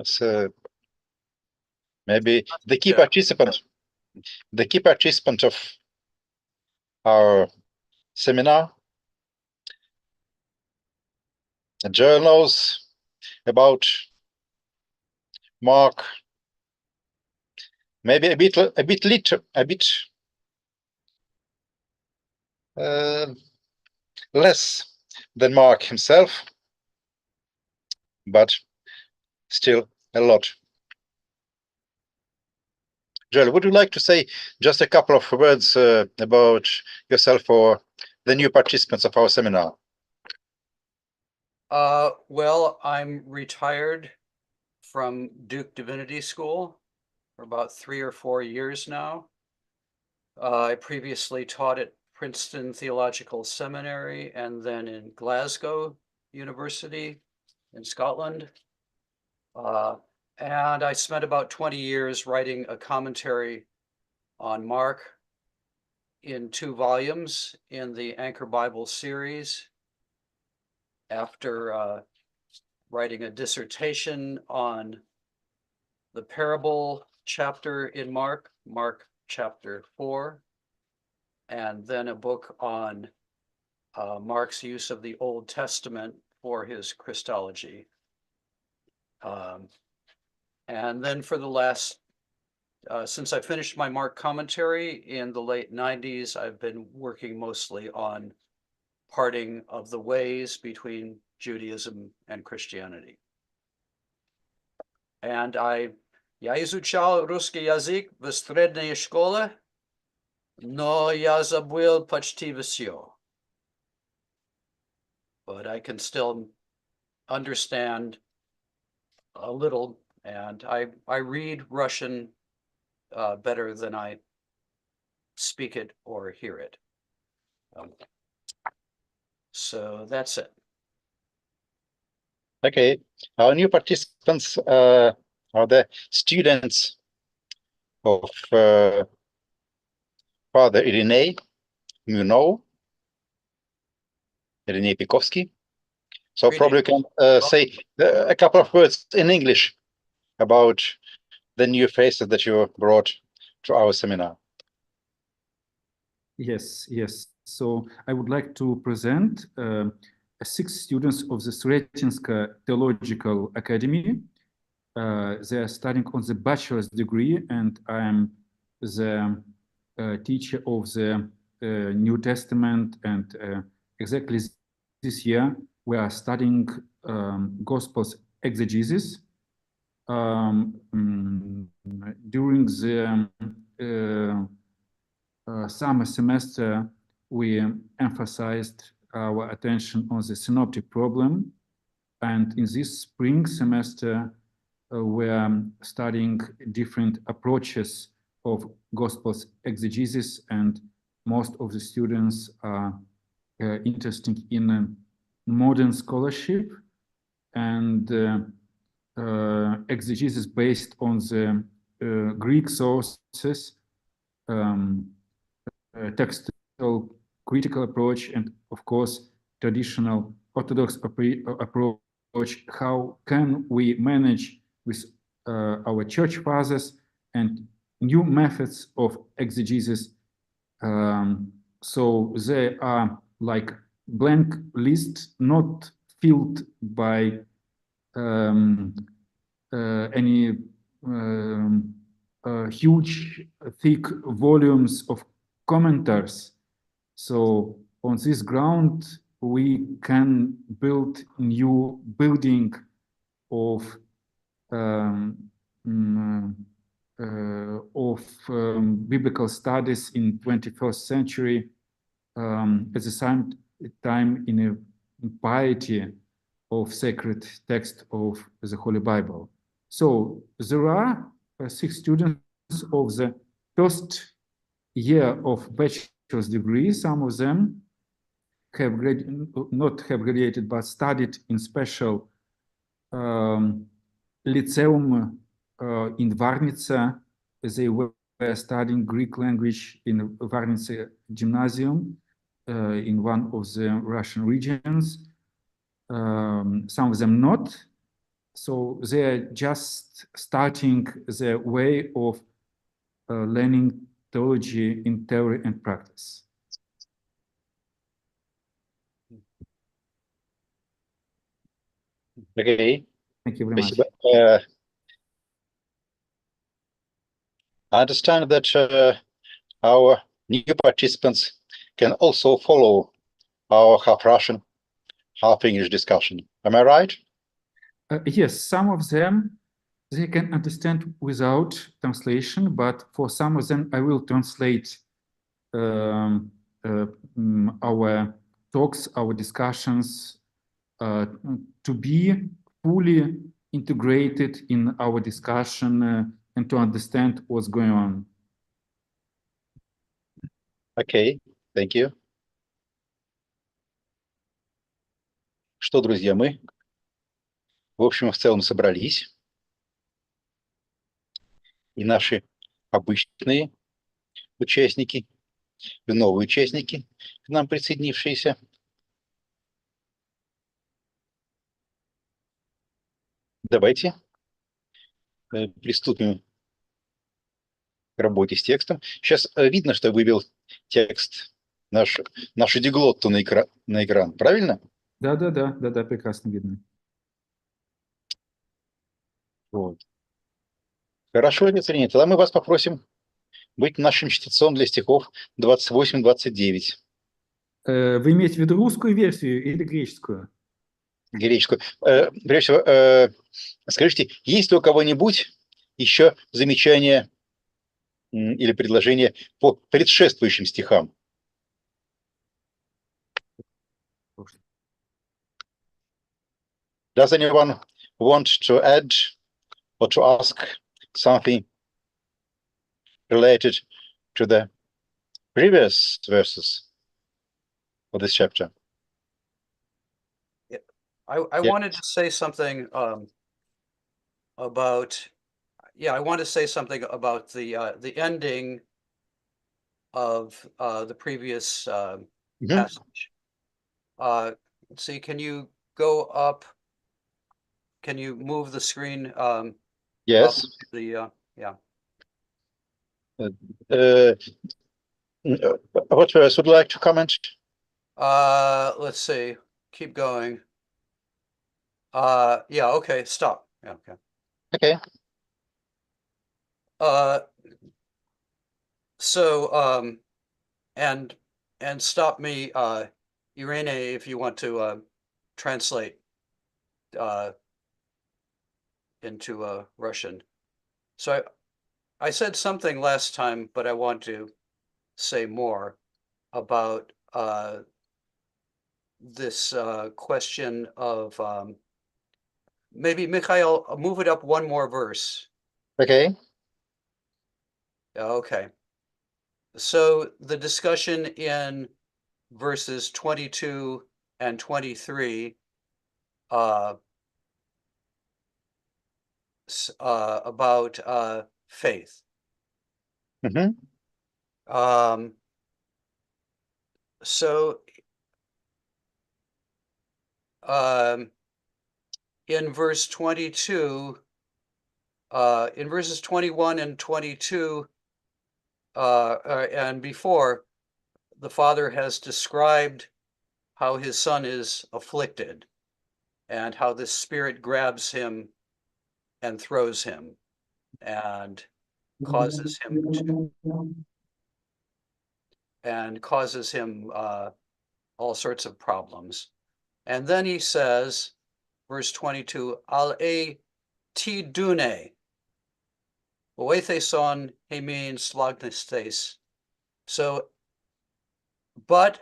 So maybe the key participant of our seminar, journals about Mark, maybe a bit less than Mark himself, but still a lot. Joel, would you like to say just a couple of words about yourself or the new participants of our seminar? Well, I'm retired from Duke Divinity School for about 3 or 4 years now. I previously taught at Princeton Theological Seminary and then in Glasgow University in Scotland. And I spent about 20 years writing a commentary on Mark in 2 volumes in the Anchor Bible series. After writing a dissertation on the parable chapter in Mark chapter 4, and then a book on Mark's use of the Old Testament for his Christology. And then for the last, since I finished my Mark commentary in the late 90s, I've been working mostly on parting of the ways between Judaism and Christianity. And я изучал русский язык в средней школе, но я забыл почти все. But I can still understand a little, and I read Russian better than I speak it or hear it. So that's it. Okay, our new participants are the students of Father Irenei, whom you know, Irenei Pikovsky. So probably you can say a couple of words in English about the new faces that you brought to our seminar. Yes. So I would like to present 6 students of the Sretinska Theological Academy. They are studying on the bachelor's degree, and I am the teacher of the New Testament. And exactly this year, we are studying Gospels exegesis. During the summer semester, we emphasized our attention on the synoptic problem, and in this spring semester we are studying different approaches of Gospels exegesis, and most of the students are interested in modern scholarship and exegesis based on the Greek sources, textual critical approach, and of course traditional Orthodox approach. How can we manage with our church fathers and new methods of exegesis? So they are like blank list, not filled by any huge thick volumes of commentaries. So on this ground, we can build new building of biblical studies in 21st century, at the same time in a piety of sacred text of the Holy Bible. So there are 6 students of the first year of bachelor's degree. Some of them have not have graduated, but studied in special lyceum in Varnitsa. They were studying Greek language in Varnitsa Gymnasium in one of the Russian regions. Some of them not. So they are just starting the way of learning theology in theory and practice. Okay. Thank you very much. Спасибо. I understand that our new participants can also follow our half Russian, half English discussion. Am I right? Yes, some of them, they can understand without translation, but for some of them, I will translate our talks, our discussions to be fully integrated in our discussion and to understand what's going on. Okay, thank you. Что, друзья, мы, в общем, в целом собрались. И наши обычные участники, и новые участники, к нам присоединившиеся. Давайте приступим к работе с текстом. Сейчас видно, что я вывел текст, нашу диглотту на экран, правильно? Да, прекрасно видно. Вот. Хорошо, Екатерина, тогда мы вас попросим быть нашим чтецом для стихов 28-29. Вы имеете в виду русскую версию или греческую? Греческую. Прежде всего, скажите, есть ли у кого-нибудь еще замечания или предложения по предшествующим стихам? Does anyone want to add or to ask something related to the previous verses of this chapter? I wanted to say something about the ending of the previous passage. Let's see, can you go up? Can you move the screen? Yes. Up the What verse would you like to comment? let's see. Keep going. Yeah, okay, stop. Yeah, okay. Okay. So and stop me, Irene, if you want to translate into Russian. So I said something last time, but I want to say more about this question of maybe Mikhail, move it up one more verse. Okay. Okay. So the discussion in verses 22 and 23 about faith. Mm-hmm. So in verse 22, in verses 21 and 22, and before, the Father has described how his Son is afflicted and how the Spirit grabs him and throws him and causes him all sorts of problems. And then he says, verse 22, al e ti dune, oetheson hemin slagnestes. So, but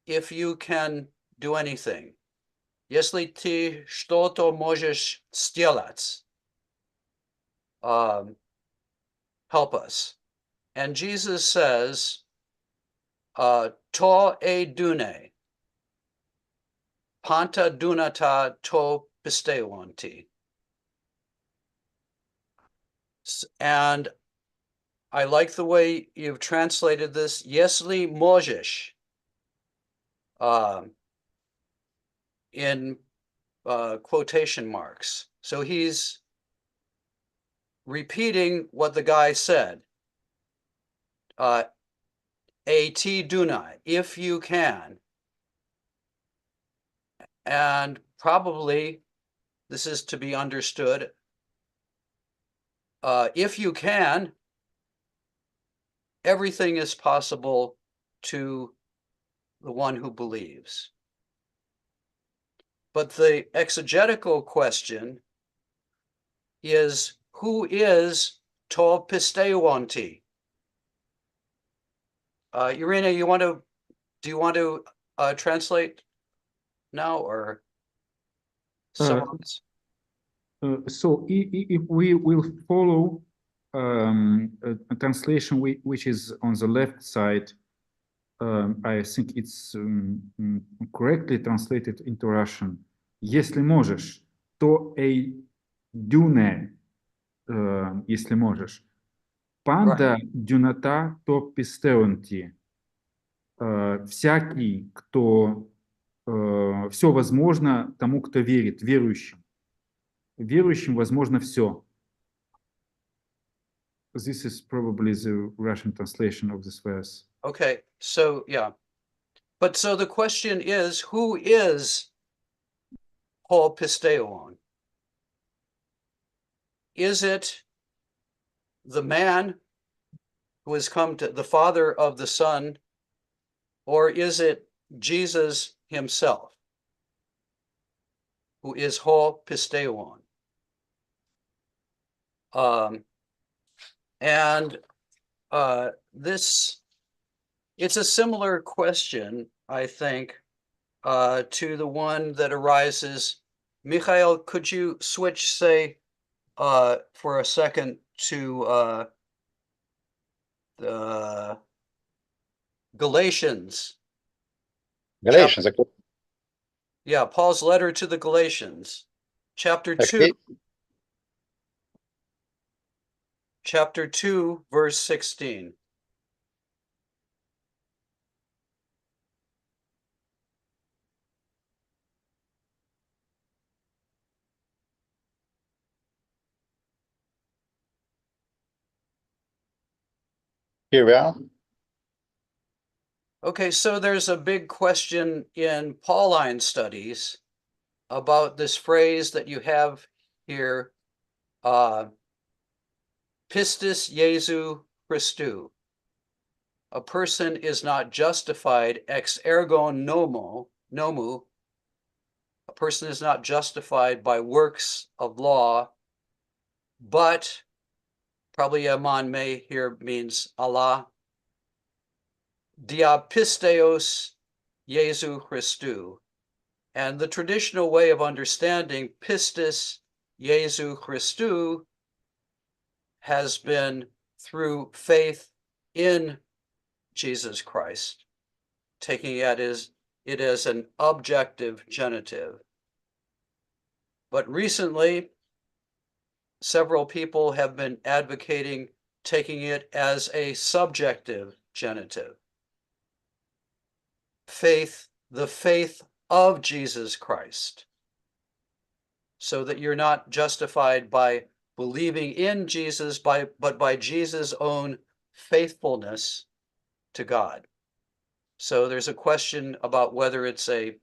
if you can do anything, если ты что-то можешь сделать, help us. And Jesus says, to e dune, panta dunata to pistewanti. And I like the way you've translated this, Yesli możesz, in quotation marks. So he's repeating what the guy said. At dunai, if you can. And probably this is to be understood. If you can, everything is possible to the one who believes. But the exegetical question is, who is to pisteuonti? Irina, do you want to translate now or summarize? So if we will follow a translation which is on the left side, I think it's correctly translated into Russian. Если можешь, то дюне, если можешь. Панда дюната то пистеонти. Всякий, кто все возможно тому, кто верит, верующим. Верующим возможно все. This is probably the Russian translation of this verse. Okay, so yeah. But so the question is, who is ho pisteuon? Is it the man who has come to the Father of the Son, or is it Jesus himself, who is ho pisteuon? This, it's a similar question, I think, to the one that arises. Mikhail, could you switch, say, for a second to the Galatians? Galatians. Yeah, Paul's letter to the Galatians, chapter 2. Okay. Chapter 2, verse 16. Here we are. Okay, so there's a big question in Pauline studies about this phrase that you have here, pistis Jesu Christou. A person is not justified ex ergo nomu. A person is not justified by works of law, but probably amon me here means Allah. Diapisteos Jesu Christou. And the traditional way of understanding pistis Jesu Christou has been through faith in Jesus Christ, taking it as an objective genitive. But recently, several people have been advocating taking it as a subjective genitive. Faith, the faith of Jesus Christ, so that you're not justified by believing in Jesus, but by Jesus' own faithfulness to God. So there's a question about whether it's a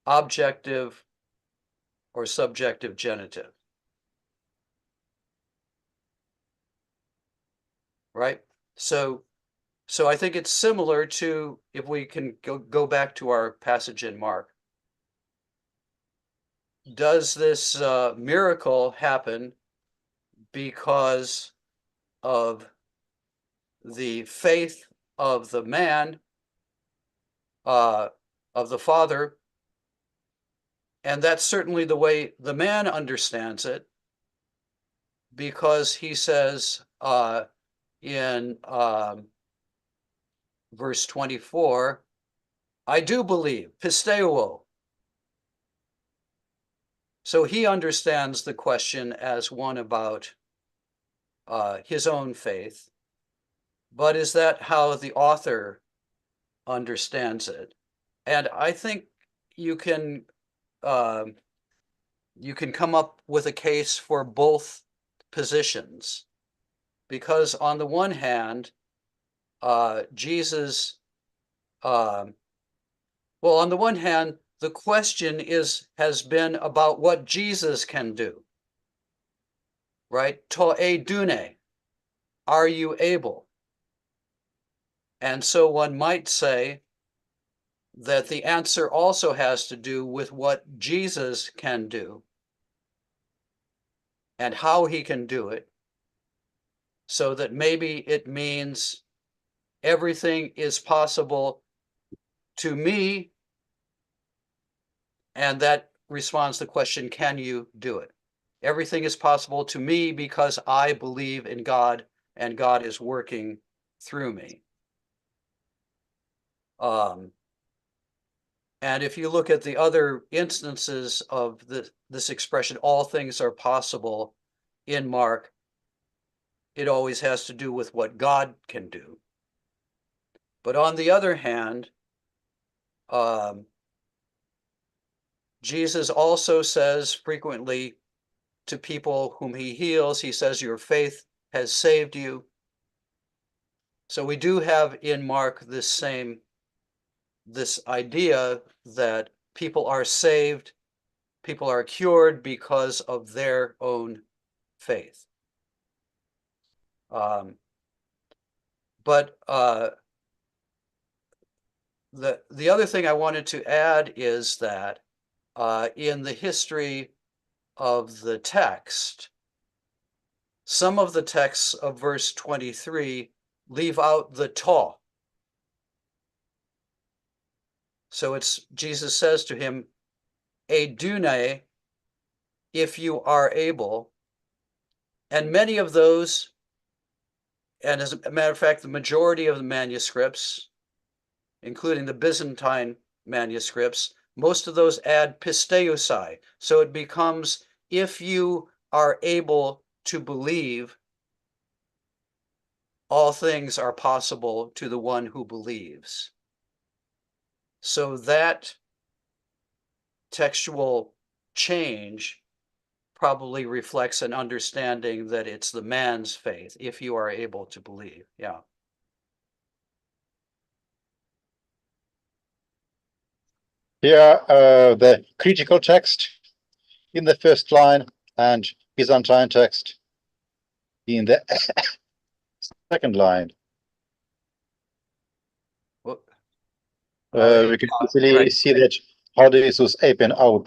objective or subjective genitive. Right? So I think it's similar to, if we can go back to our passage in Mark. Does this miracle happen because of the faith of the man, of the Father? And that's certainly the way the man understands it, because he says in verse 24, I do believe, pisteuo. So he understands the question as one about his own faith. But is that how the author understands it? And I think you can you can come up with a case for both positions, because on the one hand, Jesus, well, on the one hand, the question has been about what Jesus can do, right? To edune, are you able? And so one might say that the answer also has to do with what Jesus can do and how he can do it, so that maybe it means everything is possible to me, and that responds to the question, can you do it? Everything is possible to me because I believe in God and God is working through me. And if you look at the other instances of this expression, all things are possible in Mark, it always has to do with what God can do. But on the other hand, Jesus also says frequently to people whom he heals, he says, your faith has saved you. So we do have in Mark this idea that people are saved, people are cured because of their own faith. But the other thing I wanted to add is that in the history of the text, some of the texts of verse 23 leave out the to. So it's Jesus says to him, edune, if you are able. And many of those, and as a matter of fact, the majority of the manuscripts, including the Byzantine manuscripts, most of those add pisteusai. So it becomes, if you are able to believe, all things are possible to the one who believes. So that textual change probably reflects an understanding that it's the man's faith, if you are able to believe. Yeah. Here, the critical text in the first line and Byzantine text in the second line. Well, We can easily see that how this was open out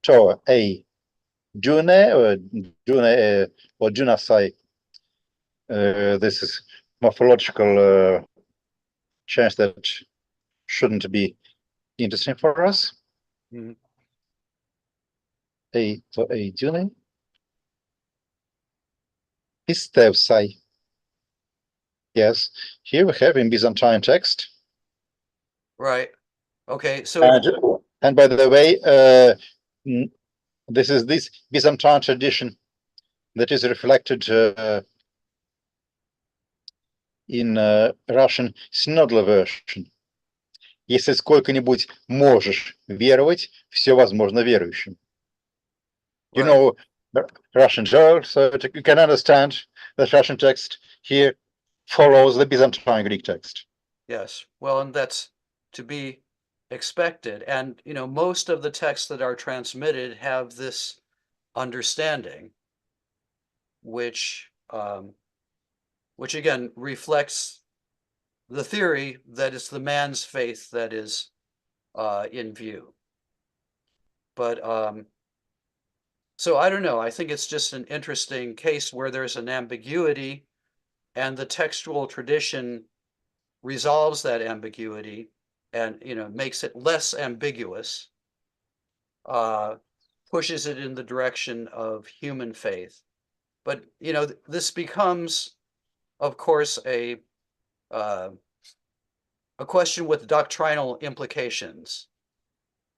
to a June or June or Junasai. This is morphological change that shouldn't be interesting for us. Mhm. A for a June. Pisteusai. Yes, here we have in Byzantine text. Right. Okay. So And by the way, this is this Byzantine tradition that is reflected in Russian synodal version. Если сколько-нибудь можешь веровать, все возможно верующим. You know Russian Gerald, so you can understand that Russian text here follows the Byzantine Greek text. yes. Well, and that's to be expected. And, most of the texts that are transmitted have this understanding, which again reflects the theory that it's the man's faith that is in view. But so I don't know. I think it's just an interesting case where there's an ambiguity, and the textual tradition resolves that ambiguity and makes it less ambiguous, pushes it in the direction of human faith. But this becomes, of course, a question with doctrinal implications,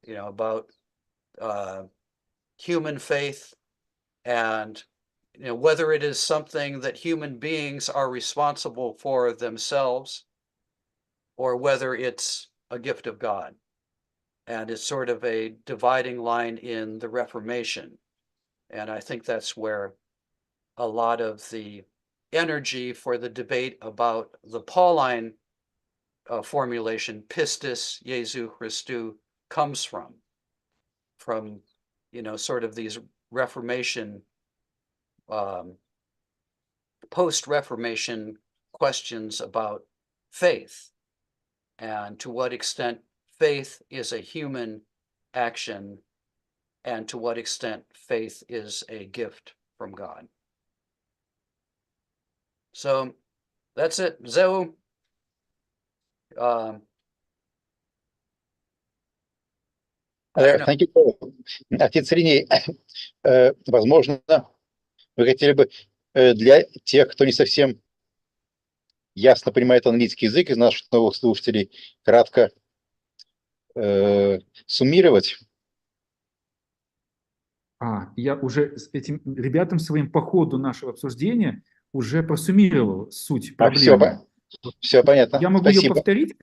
about human faith and whether it is something that human beings are responsible for themselves or whether it's a gift of God. and it's sort of a dividing line in the Reformation. And I think that's where a lot of the energy for the debate about the Pauline formulation, pistis Jesu Christou, comes from, sort of these Reformation, post-Reformation questions about faith and to what extent faith is a human action and to what extent faith is a gift from God. So that's it. Zeu. Thank you. Отец Ириней, возможно, вы хотели бы для тех, кто не совсем ясно понимает английский язык из наших новых слушателей, кратко суммировать. Я уже с этим ребятам своим по ходу нашего обсуждения уже просуммировал суть проблемы. Все понятно. Я могу Спасибо. ее повторить,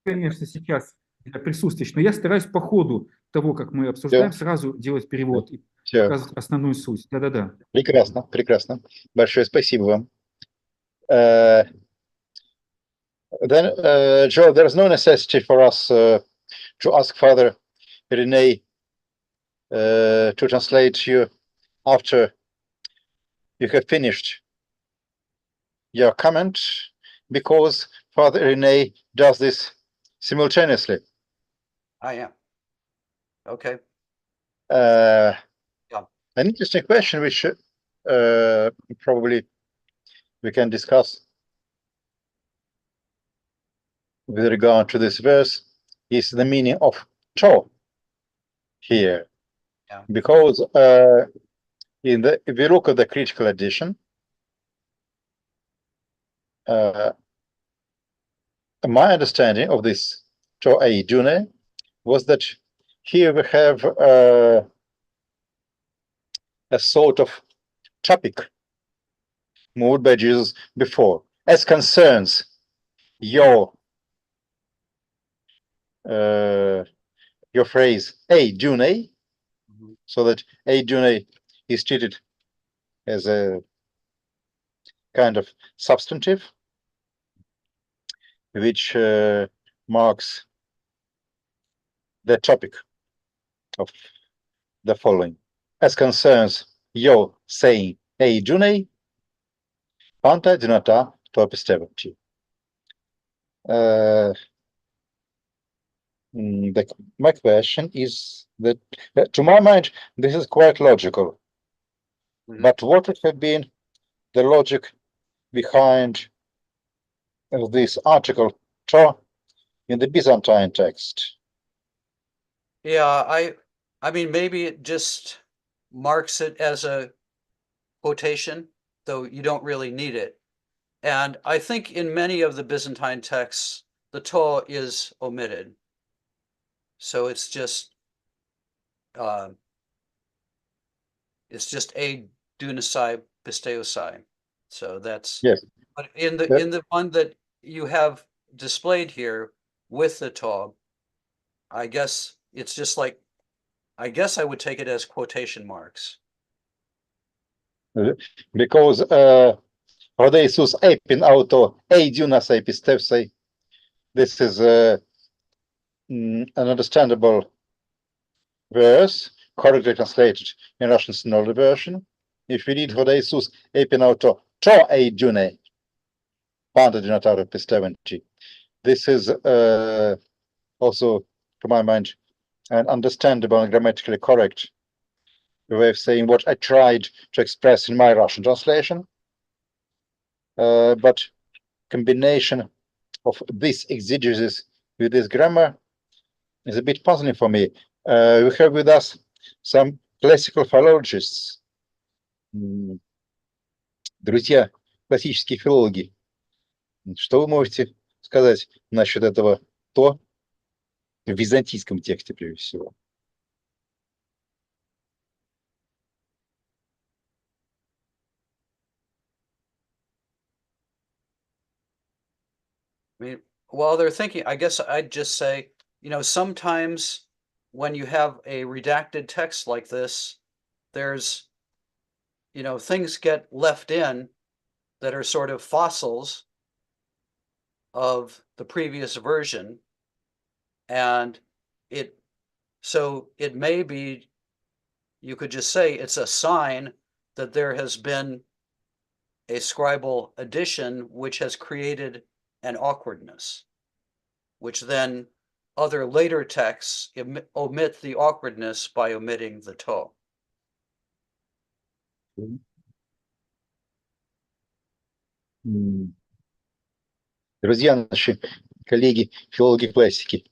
конечно, сейчас для присутствующих, но я стараюсь по ходу того, как мы обсуждаем, сразу делать перевод и показывать основную суть. Да-да-да. Прекрасно, прекрасно. Большое спасибо вам. Then, Joe, there is no necessity for us to ask Father Rene to translate you after you have finished your comment, because Father Rene does this simultaneously. I am. Okay. An interesting question, which probably we can discuss with regard to this verse, is the meaning of to here. Yeah. Because if we look at the critical edition, my understanding of this to ei dune was that here we have a sort of topic moved by Jesus before, as concerns your phrase ei dune, so that ei dune is treated as a kind of substantive, which marks the topic of the following. As concerns your saying ei dune, panta dinata to epistevati. My question is that, to my mind, this is quite logical. But what would have been the logic behind this article to in the Byzantine text? Yeah, I mean, maybe it just marks it as a quotation, though you don't really need it. And I think in many of the Byzantine texts, the to is omitted. So it's just a dunasai pisteosai. So that's yes. But in the one that you have displayed here with the to, I guess it's just like, I guess I would take it as quotation marks. Because Rodeisus epin auto ei dunasai pistevsai. This is an understandable verse, correctly translated in Russian Synodic version. If we read Rodeisus epin auto to ei dune, panta dinataro pisteventi. This is also, to my mind, an understandable and grammatically correct way of saying what I tried to express in my Russian translation. But combination of this exegesis with this grammar is a bit puzzling for me. We have with us some classical philologists, друзья, классические филологи. Что вы можете сказать насчет этого то в византийском тексте, прежде всего? I mean, while they're thinking, I guess I'd just say, sometimes when you have a redacted text like this, there's, things get left in that are sort of fossils of the previous version. And so it may be, you could just say it's a sign that there has been a scribal addition which has created an awkwardness, which then other later texts omit the awkwardness by omitting the to. Друзья наши, коллеги, филологи классики,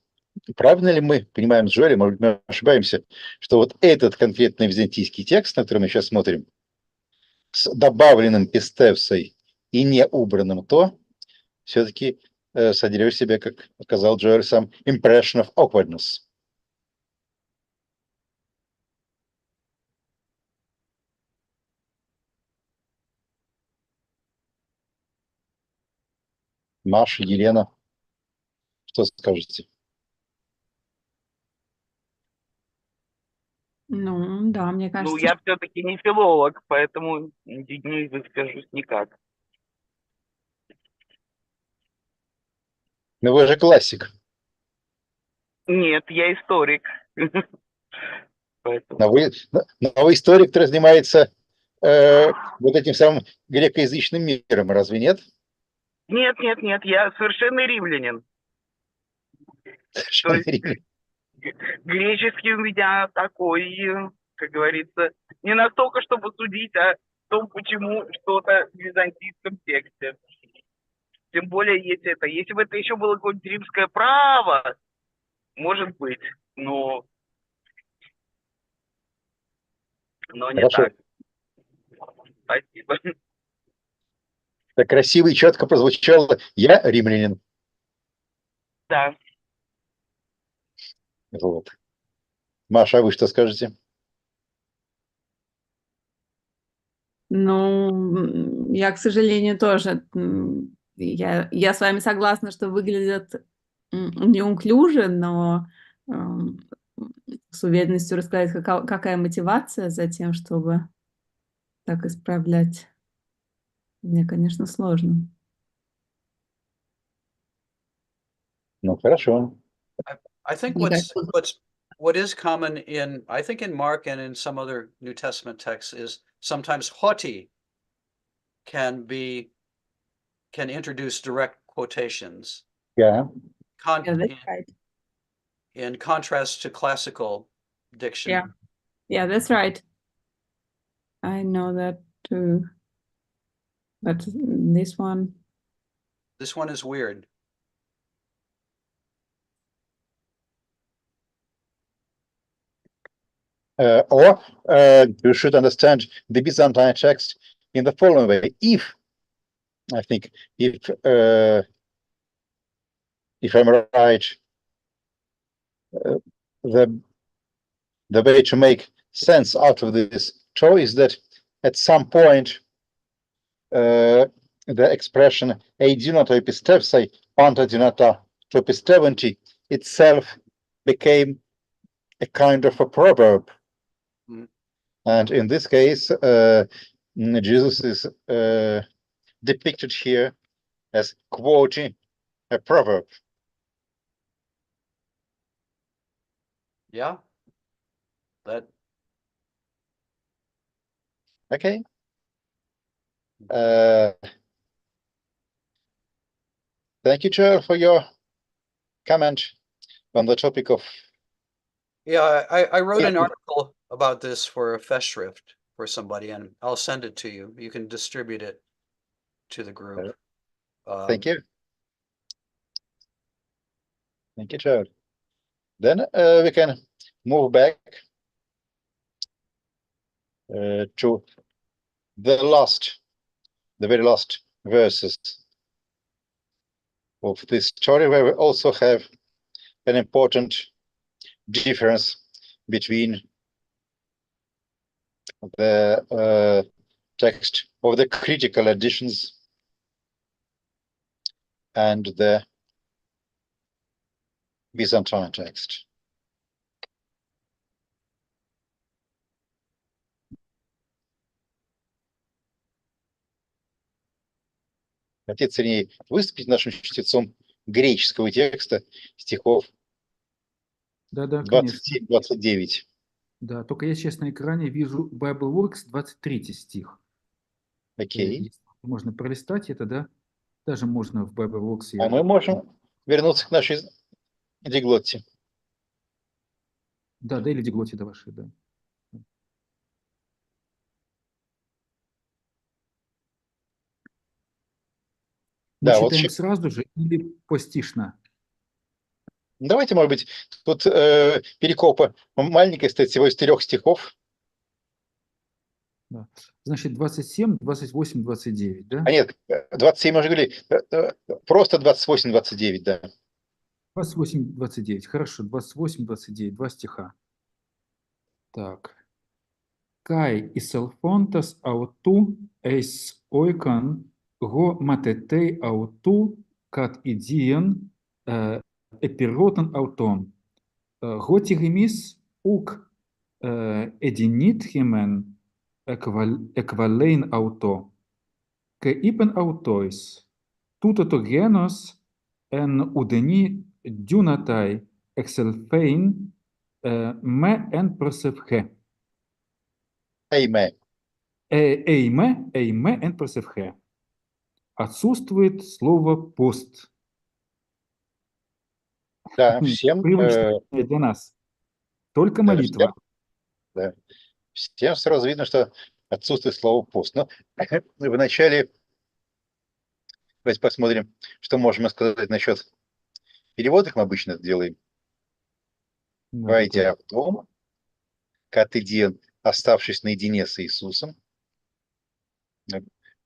правильно ли мы понимаем с Джоэлем, может быть, мы ошибаемся, что вот этот конкретный византийский текст, на который мы сейчас смотрим, с добавленным пистевсой и не убранным то, все-таки содержит в себе, как сказал Джоэль сам, impression of awkwardness. Маша, Елена, что скажете? Ну, да, мне Ну, кажется, я все-таки не филолог, поэтому не выскажусь никак. Ну вы же классик. Нет, я историк. Поэтому... Но вы историк, который занимается вот этим самым грекоязычным миром, разве нет? Нет, я совершенный римлянин. То есть греческий у меня такой, как говорится, не настолько, чтобы судить о том, почему что-то в византийском тексте. Тем более, если бы это еще было какое-нибудь римское право, может быть, но не Хорошо. так. Спасибо. Так красиво и четко прозвучало. Я римлянин. Да. Вот. Маша, а вы что скажете? ну, я, к сожалению, тоже, я с вами согласна, что выглядят неуклюже, но с уверенностью рассказать, какая мотивация за тем, чтобы так исправлять, мне, конечно, сложно. Ну, хорошо. I think Мне what is common I think in Mark and in some other New Testament texts is sometimes haughty can introduce direct quotations. Yeah. Yeah, that's right. In contrast to classical diction. Yeah, that's right. I know that too. But this one is weird. Or you should understand the Byzantine text in the following way. If I'm right, the way to make sense out of this choice that at some point the expression "eidinoto epistevsai pantadinata to episteventi" itself became a kind of a proverb. And in this case, Jesus is depicted here as quoting a proverb. Yeah. Okay. Thank you, Joel, for your comment on the topic of... Yeah, I wrote an article about this for a Festschrift for somebody, and I'll send it to you. You can distribute it to the group. Thank you. Thank you, Joel. Then we can move back to the very last verses of this story, where we also have an important difference between the text of the critical editions and the Byzantine text. Отец Ириней, выступить нашим чтецом греческого текста стихов Да, конечно. 27-29. Да, только я сейчас на экране вижу BibleWorks 23 стих. Окей. Если можно пролистать это, да? Даже можно в BibleWorks. А мы можем вернуться к нашей диглотте. Да, или диглоте до вашей, да. Мы Да, вот читаем еще. сразу же или постишно? Давайте, может быть, тут перекопа маленькая стоит, всего из 3 стихов. Да. Значит, 27, 28, 29, да? А нет, 27 мы уже говорили, просто 28-29, да. 28, 29. Хорошо, 28, 29, два стиха. Так. Kai iselfontas autu eis oikan go matetei autu kat idien epirotan auton. Готигемис ук edinit hemen ekvalein auto. Ke ipen autois. Tuto to genos en udeni dunatai exelfein me en prosevhe. Эйме. Эйме en prosevhe. Отсутствует слово пост. Да, всем, Привычное для нас. Только да, молитва. да, всем сразу видно, что отсутствует слово пост. Но вначале давайте посмотрим, что можем сказать насчет переводов. Мы обычно это делаем. Да, Войдя в дом, Катыдиен, оставшись наедине с Иисусом,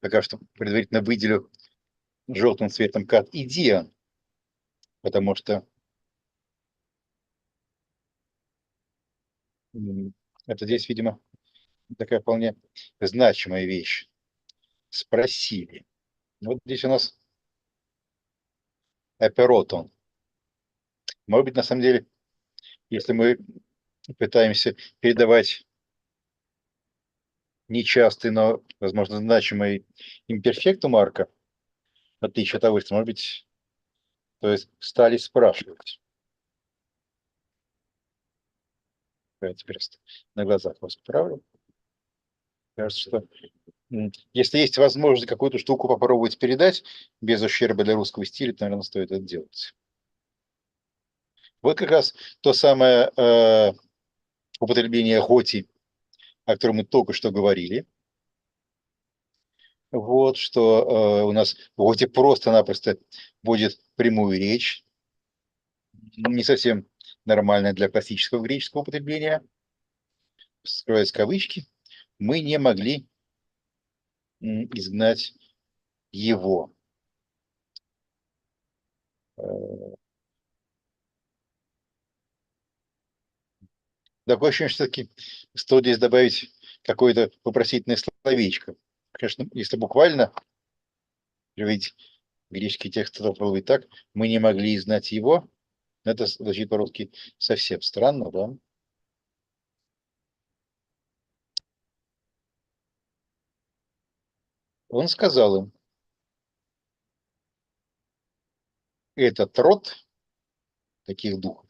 пока что предварительно выделю желтым цветом Катидиан, потому что это здесь, видимо, такая вполне значимая вещь. Спросили. Вот здесь у нас эперотон. Может быть, на самом деле, если мы пытаемся передавать нечастый, но, возможно, значимый имперфект у Марка, в отличие от того, что, может быть, то есть стали спрашивать. Я теперь на глазах вас правлю. Кажется, что если есть возможность какую-то штуку попробовать передать без ущерба для русского стиля, то, наверное, стоит это делать. Вот как раз то самое употребление готи, о котором мы только что говорили. Вот, что у нас в готи просто-напросто будет прямую речь, не совсем нормальная для классического греческого употребления, скрываясь кавычки, мы не могли изгнать его. Такое ощущение, что таки стоит здесь добавить какое-то вопросительное словечко. Конечно, если буквально переводить греческий текст, то было бы так, мы не могли изгнать его. Это звучит по-русски совсем странно, да? Он сказал им, этот род таких духов,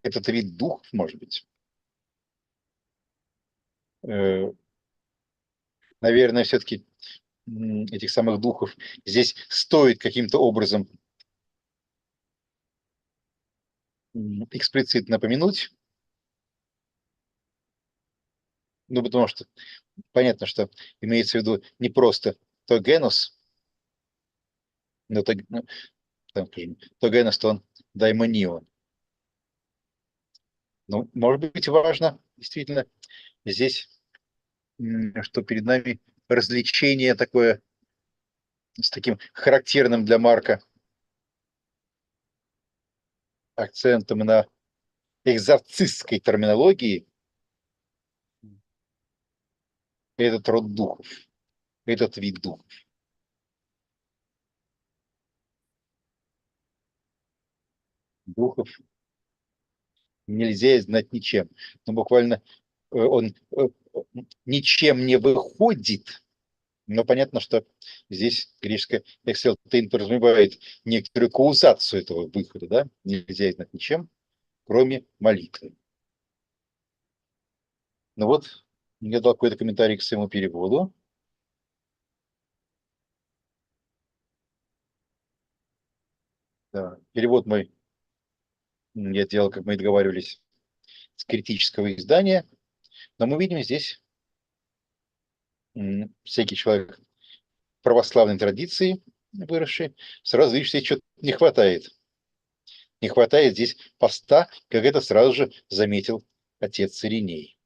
этот вид духов, может быть, наверное, все-таки этих самых духов здесь стоит каким-то образом эксплицитно помянуть, ну, потому что понятно, что имеется в виду не просто то генус, но то, ну, там, скажем, то генус, то он даймонион. Ну, может быть, важно действительно здесь, что перед нами развлечение такое с таким характерным для Марка акцентом на экзорцистской терминологии, этот род духов, этот вид духов. Духов нельзя знать ничем. Но буквально он ничем не выходит Но понятно, что здесь греческое «экселтейн» подразумевает некоторую каузацию этого выхода, да? Нельзя знать ничем, кроме молитвы. Ну вот, я дал какой-то комментарий к своему переводу. Да, перевод мой я делал, как мы и договаривались, с критического издания, но мы видим здесь всякий человек православной традиции выросший, сразу видишь, здесь что-то не хватает. Не хватает здесь поста, как это сразу же заметил отец Ириней.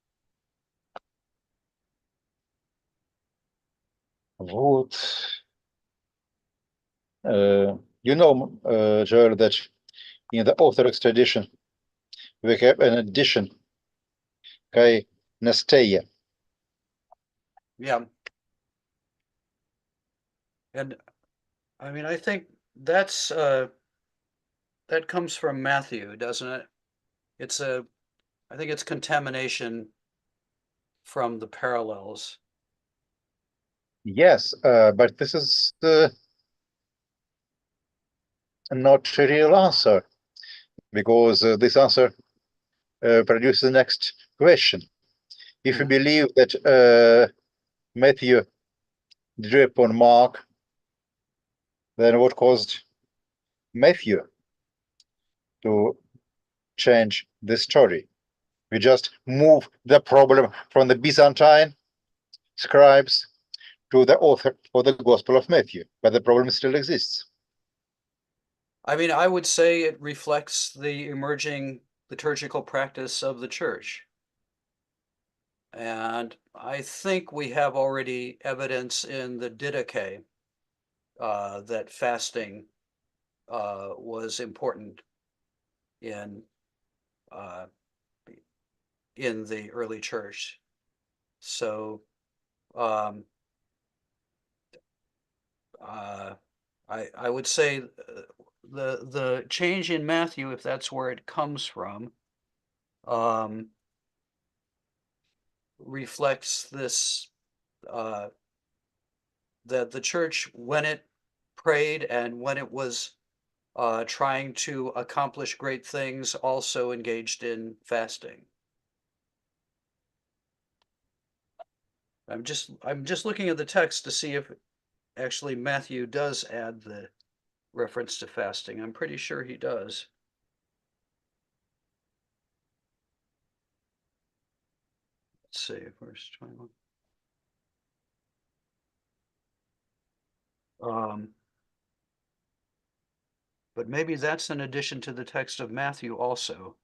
Вот. You know, Joel, that in the Orthodox tradition we have an addition, kai nesteia. Yeah. And I mean, I think that's that comes from Matthew, doesn't it? I think it's contamination from the parallels. Yes, but this is not a real answer, because this answer produces the next question. If you believe that Matthew drew upon Mark, then what caused Matthew to change the story? We just move the problem from the Byzantine scribes to the author of the Gospel of Matthew, but the problem still exists. I mean, I would say it reflects the emerging liturgical practice of the church. And I think we have already evidence in the Didache that fasting was important in the early church. So I would say the change in Matthew, if that's where it comes from, reflects this that the church, when it prayed and when it was trying to accomplish great things, also engaged in fasting. I'm just looking at the text to see if actually Matthew does add the reference to fasting. I'm pretty sure he does. Let's see, verse 21. But maybe that's an addition to the text of Matthew also.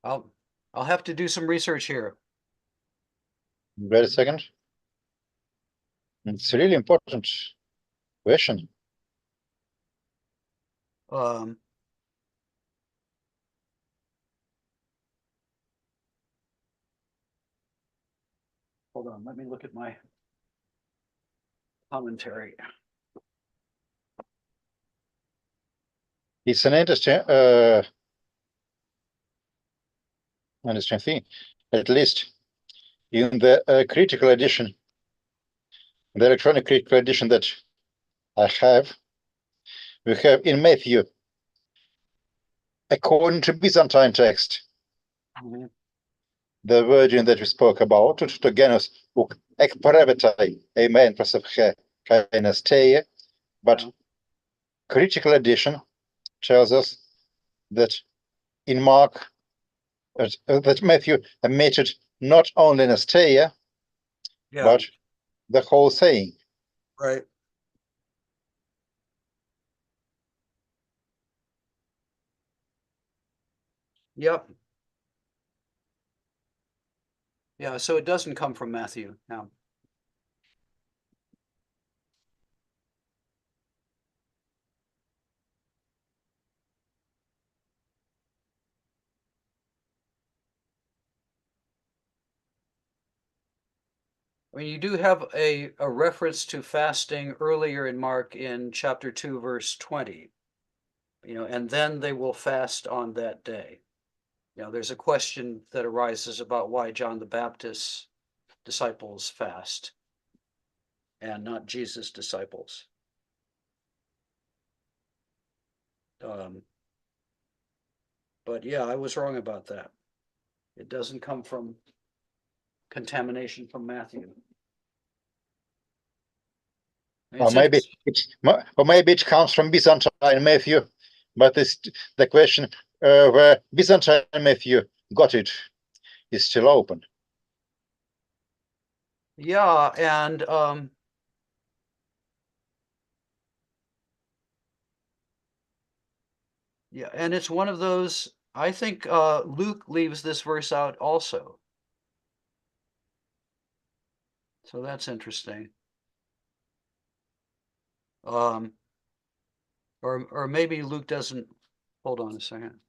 I'll have to do some research here. Wait a second. It's a really important question. Hold on, let me look at my commentary. It's an interesting thing. At least in the critical edition, the electronic critical edition that I have, we have in Matthew, according to Byzantine text, the virgin that we spoke about, to genus uk ek paravetai, amen, prosepche, kainesteia, but critical edition tells us that in Mark, that Matthew omitted not only Nesteia, but the whole saying. Right. Yep. Yeah, so it doesn't come from Matthew now. I mean, you do have a reference to fasting earlier in Mark in chapter 2, verse 20. And then they will fast on that day. You know, there's a question that arises about why John the Baptist's disciples fast and not Jesus' disciples. But yeah, I was wrong about that. It doesn't come from contamination from Matthew. Or maybe it comes from Byzantine Matthew, but it's the question where Byzantine Matthew got it is still open. Yeah, and yeah, and it's one of those, I think Luke leaves this verse out also. So that's interesting. Or maybe Luke doesn't, hold on a second.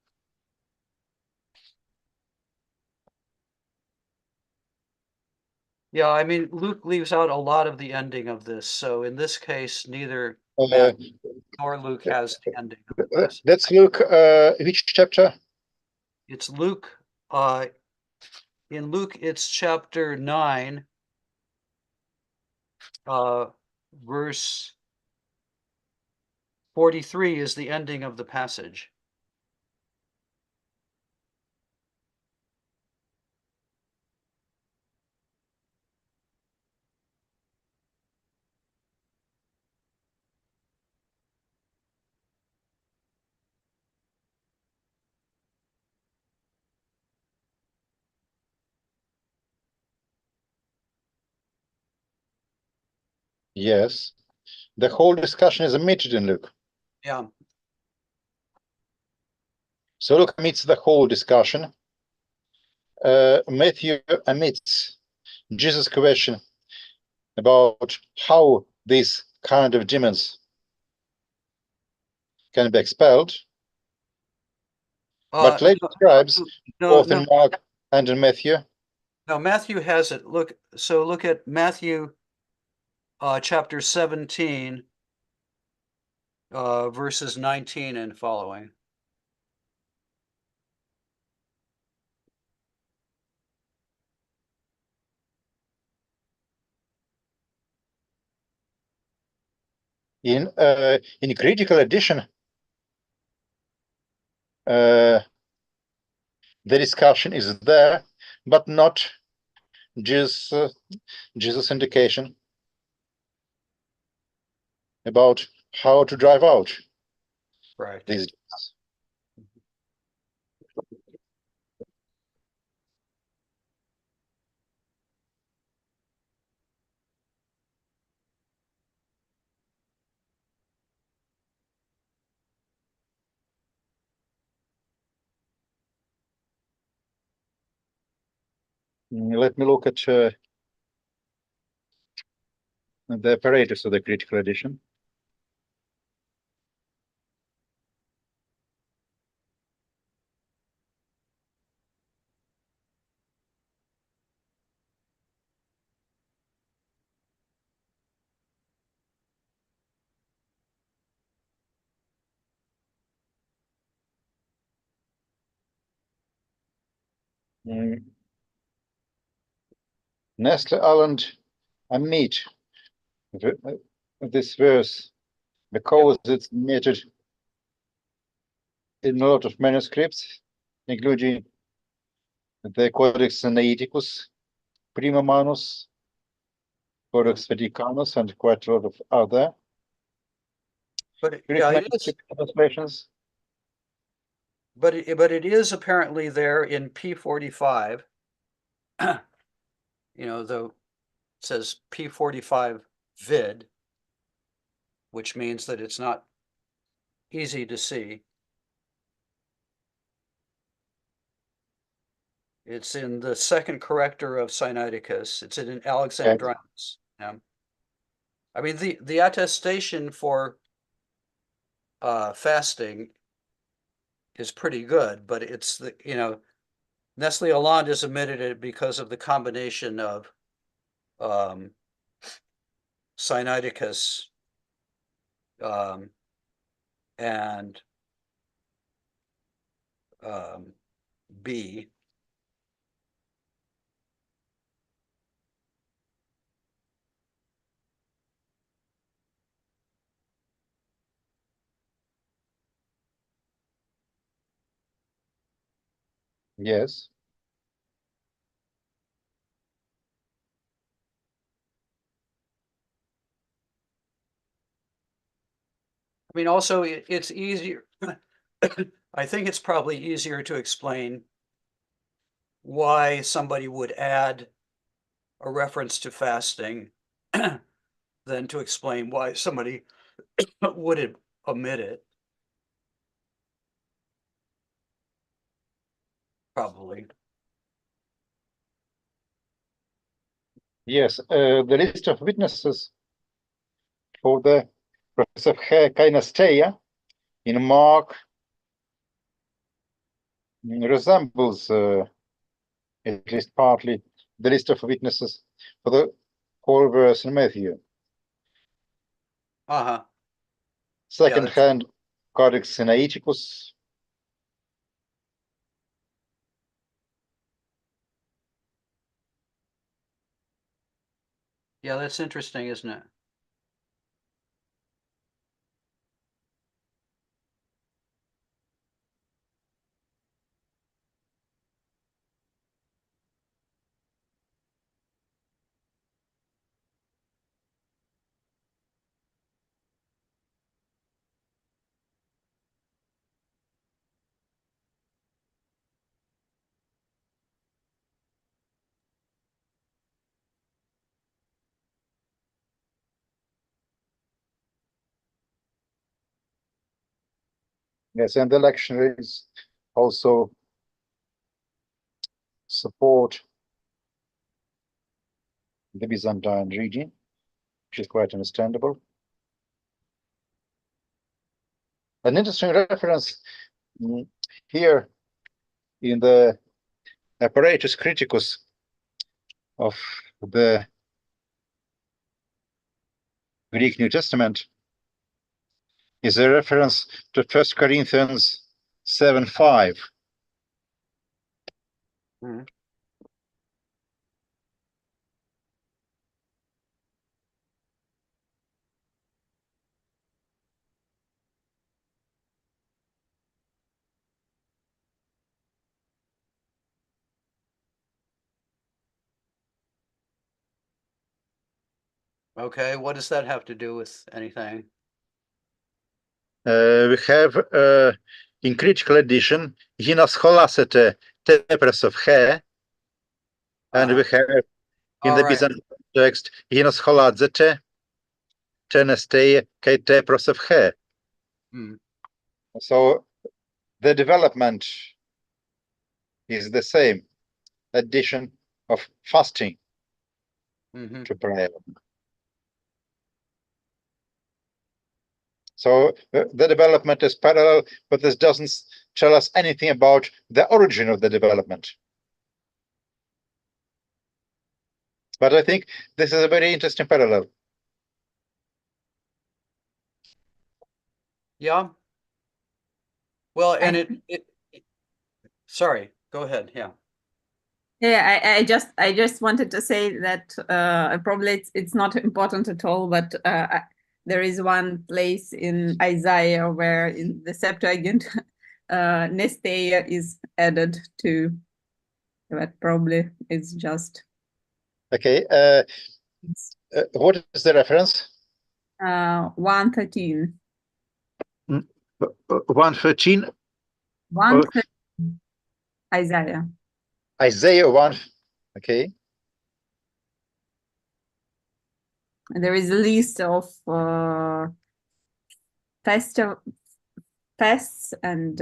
Yeah, I mean, Luke leaves out a lot of the ending of this. So in this case, neither Matthew nor Luke has the ending of the passage. Let's look which chapter? It's Luke. In Luke, it's chapter 9, verse 43 is the ending of the passage. Yes. The whole discussion is omitted in Luke. Yeah. So Luke omits the whole discussion. Matthew omits Jesus' question about how these kind of demons can be expelled, but later describes both in Mark and in Matthew. No, Matthew has it. Look at Matthew chapter 17, verses 19 and following. In critical edition, the discussion is there, but not Jesus' indication about how to drive out these demons. Let me look at the apparatus of the critical edition. Nestle Aland omit this verse because it's omitted in a lot of manuscripts, including the Codex Sinaiticus, Prima Manus, Codex Vaticanus, and quite a lot of other translations. But it is apparently there in P45. Though it says P45 vid, which means that it's not easy to see. It's in the second corrector of Sinaiticus. It's in Alexandrinus. I mean, the attestation for fasting is pretty good, but it's Nestle Aland has omitted it because of the combination of Sinaiticus and B. Yes. I mean, also, it's easier. I think it's probably easier to explain why somebody would add a reference to fasting than to explain why somebody would omit it. Probably. Yes, the list of witnesses for the process of kainesteia in Mark resembles, at least partly, the list of witnesses for the whole verse in Matthew. Uh-huh. Second-hand Codex Sinaiticus. Yeah, that's interesting, isn't it? Yes, and the lectionaries also support the Byzantine reading, which is quite understandable. An interesting reference here in the apparatus criticus of the Greek New Testament is a reference to 1 Corinthians 7:5. Mhm. Okay, what does that have to do with anything? We have in critical edition Ginas holasete tepres of he, and we have in All the right. Byzantine text Ginas holadzete tenestei kai tepros of he. Hmm. So the development is the same, addition of fasting Mhm. to prayer. So the development is parallel, but this doesn't tell us anything about the origin of the development. But I think this is a very interesting parallel. Yeah. Well, and sorry, go ahead. Yeah. Yeah, I just wanted to say that probably it's not important at all, but there is one place in Isaiah where in the Septuagint Nesteia is added to. That probably is just. Okay. What is the reference? 113. 113. 113. Isaiah. Isaiah 1. Okay. There is a list of fests and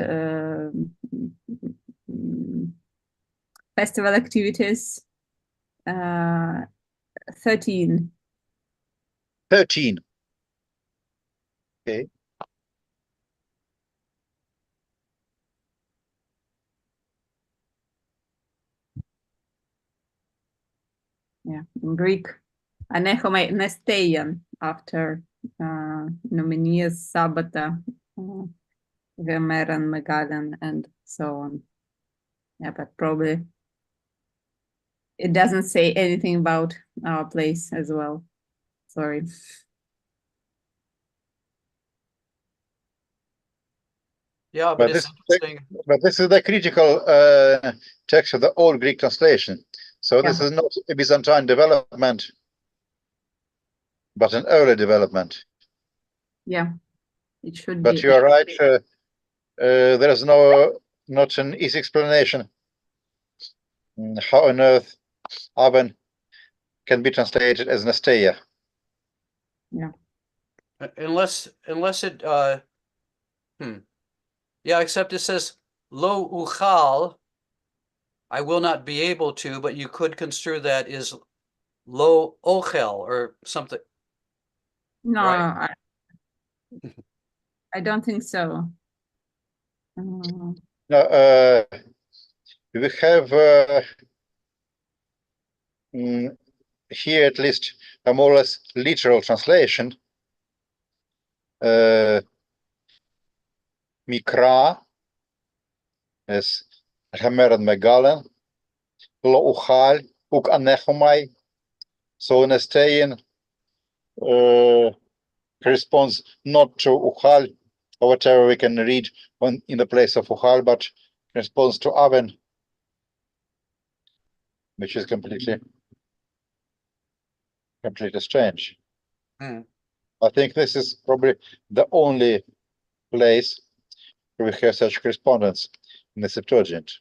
festival activities. 13. 13. Okay. Yeah, in Greek, anechomai nesteian after nominias Sabbata, gemeran, megalan, and so on. Okay. Yeah, in Greek, anechomai nesteian after nominias Sabbata, gemeran, megalan, and so on. Yeah, in Greek, anechomai nesteian after nominias Sabbata, gemeran, megalan, and so on. Yeah, but probably it doesn't say anything about our place as well. Sorry. Yeah, But but it's this, interesting. but this is the critical text of the old Greek translation. So this Yeah. is not a Byzantine development, but an early development. Yeah, it should But be. you are right. There is not an easy explanation how on earth oven can be translated as Nasteia. Unless it yeah, except it says lo uchal, I will not be able to, but you could construe that as lo ochel or something. No, Right? I don't think so. Now, we have here at least a more or less literal translation. Mikra is Hammer and Megalen, Lo Uchal, Uk Anechomai. So Nasteian corresponds not to Uchal, or whatever we can read in the place of Uchal, but corresponds to Aven, which is completely strange. Hmm. I think this is probably the only place where we have such correspondence in the Septuagint.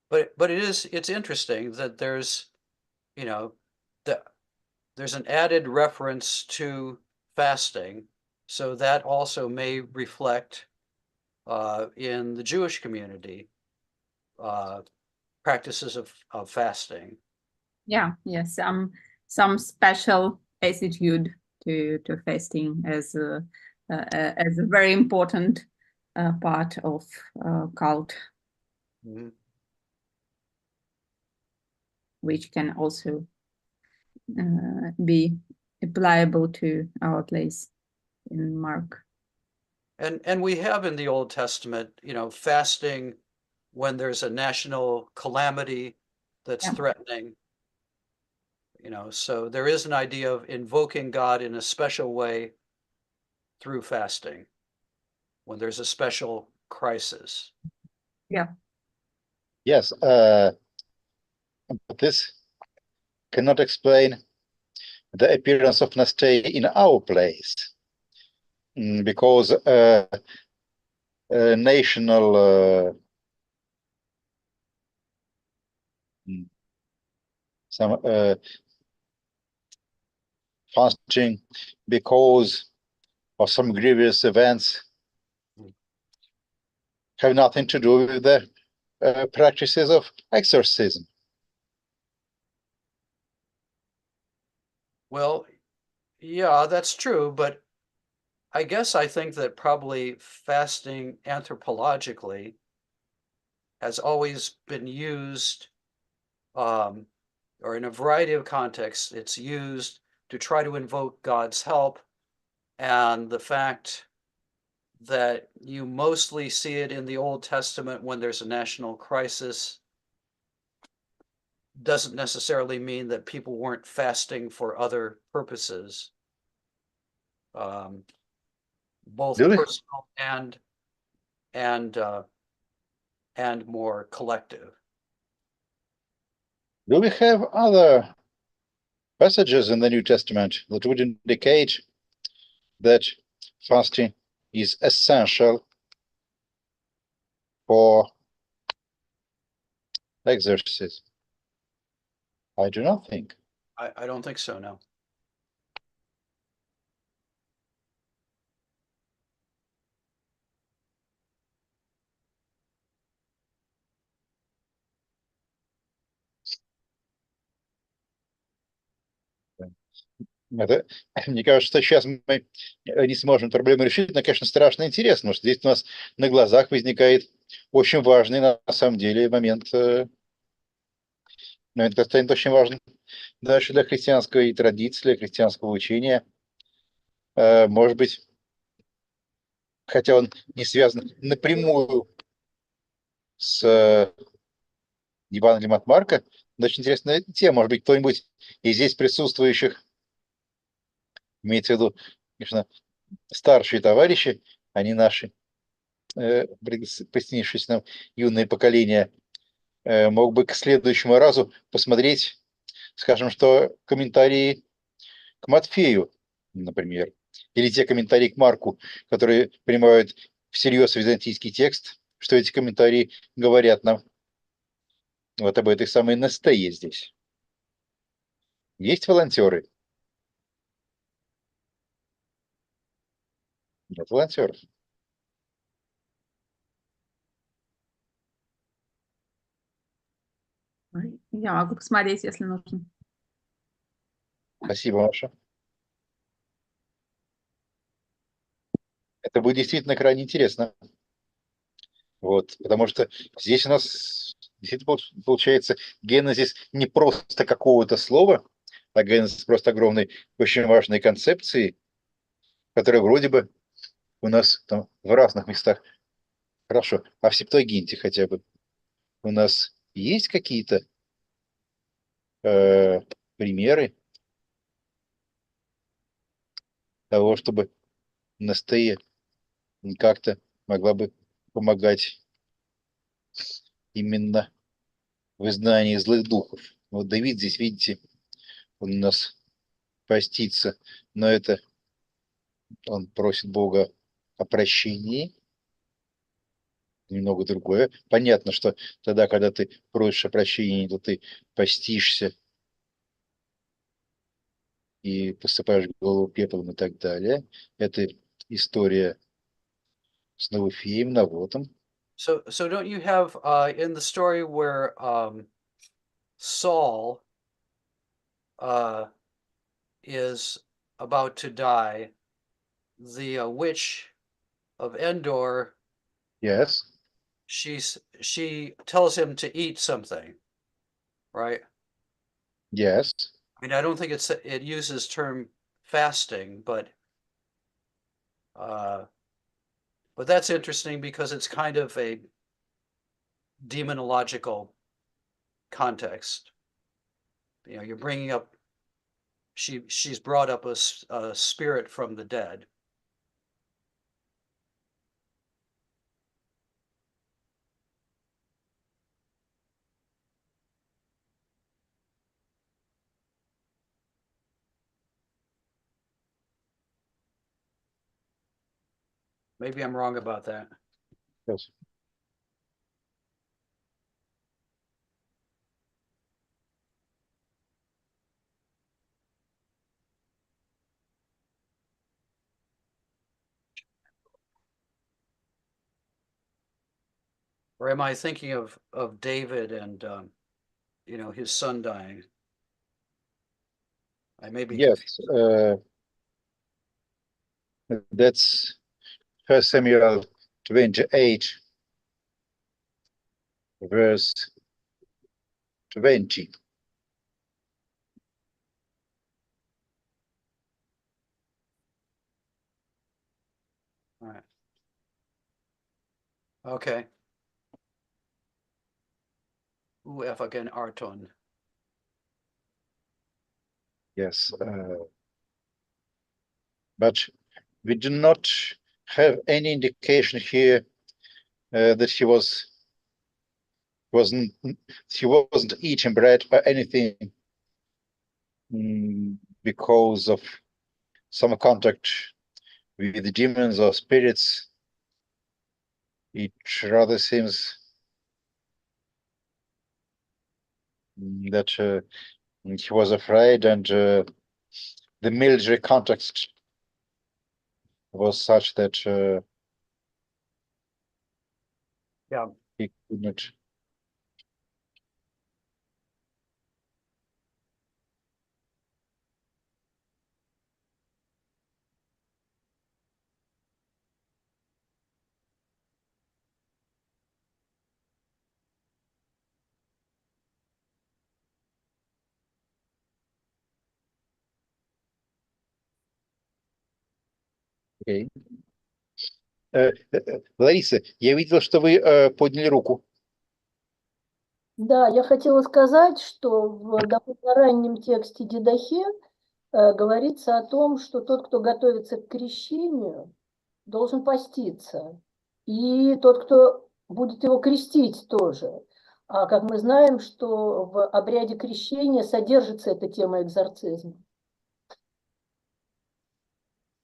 But it's interesting that there's, you know, there's an added reference to fasting, so that also may reflect in the Jewish community practices of fasting. Yeah, some special attitude to fasting as a very important part of cult, Mhm. which can also be applicable to our place in Mark. And we have in the Old Testament, fasting when there's a national calamity that's Yeah. threatening. So there is an idea of invoking God in a special way through fasting when there's a special crisis. Yeah. Yes, but this cannot explain the appearance of Nastei in our place, because national some fasting because of some grievous events have nothing to do with the practices of exorcism. Well, yeah, that's true, but I guess I think that probably fasting anthropologically has always been used, or in a variety of contexts, it's used to try to invoke God's help. And the fact that you mostly see it in the Old Testament when there's a national crisis doesn't necessarily mean that people weren't fasting for other purposes, both Do we, personal and more collective. do we have other passages in the New Testament that would indicate that fasting is essential for exorcism? I do not think. I don't think so, no. Мне кажется, сейчас мы не сможем проблему решить, но, конечно, страшно интересно, потому что здесь у нас на глазах возникает очень важный, на самом деле, момент, который станет очень важным дальше для христианской традиции, для христианского учения. Может быть, хотя он не связан напрямую с Евангелием от Марка, но очень интересная тема. Может быть, кто-нибудь из здесь присутствующих, имеется в виду, конечно, старшие товарищи, они наши, присоединившись нам юное поколение, мог бы к следующему разу посмотреть, скажем, что комментарии к Матфею, например, или те комментарии к Марку, которые принимают всерьез византийский текст, что эти комментарии говорят нам вот об этой самой Нестее здесь. Есть волонтеры? Нет волонтеров. Я могу посмотреть, если нужно. Спасибо, Маша. Это будет действительно крайне интересно. Вот, потому что здесь у нас действительно получается генезис не просто какого-то слова, а генезис просто огромной, очень важной концепции, которая вроде бы у нас там в разных местах. Хорошо, а в Септуагинте хотя бы у нас есть какие-то примеры того, чтобы Настея как-то могла бы помогать именно в изгнании злых духов? Вот Давид здесь, видите, он у нас постится, но это он просит Бога о прощении, немного другое. Понятно, что тогда, когда ты просишь о прощении, то ты постишься и посыпаешь голову пеплом и так далее. Это история с Навуфеем, Навотом. So don't you have in the story where Saul is about to die, the witch of Endor, Yes, she tells him to eat something, right? yes. I mean, I don't think it uses term fasting, but that's interesting because it's kind of a demonological context. You know, you're bringing up she's brought up a spirit from the dead. Maybe I'm wrong about that. Yes. Or am I thinking of David and you know, his son dying? I may be Yes, that's 1 Samuel 28, verse 20. all right. Okay. Uefagen Arton. Yes, but we do not have any indication here that wasn't he wasn't eating bread or anything because of some contact with the demons or spirits. It rather seems that he was afraid, and the military context was such that Yeah. he could not. Okay. Лариса, я видел, что вы подняли руку. Да, я хотела сказать, что в довольно раннем тексте Дидахе говорится о том, что тот, кто готовится к крещению, должен поститься. И тот, кто будет его крестить тоже. А как мы знаем, что в обряде крещения содержится эта тема экзорцизма.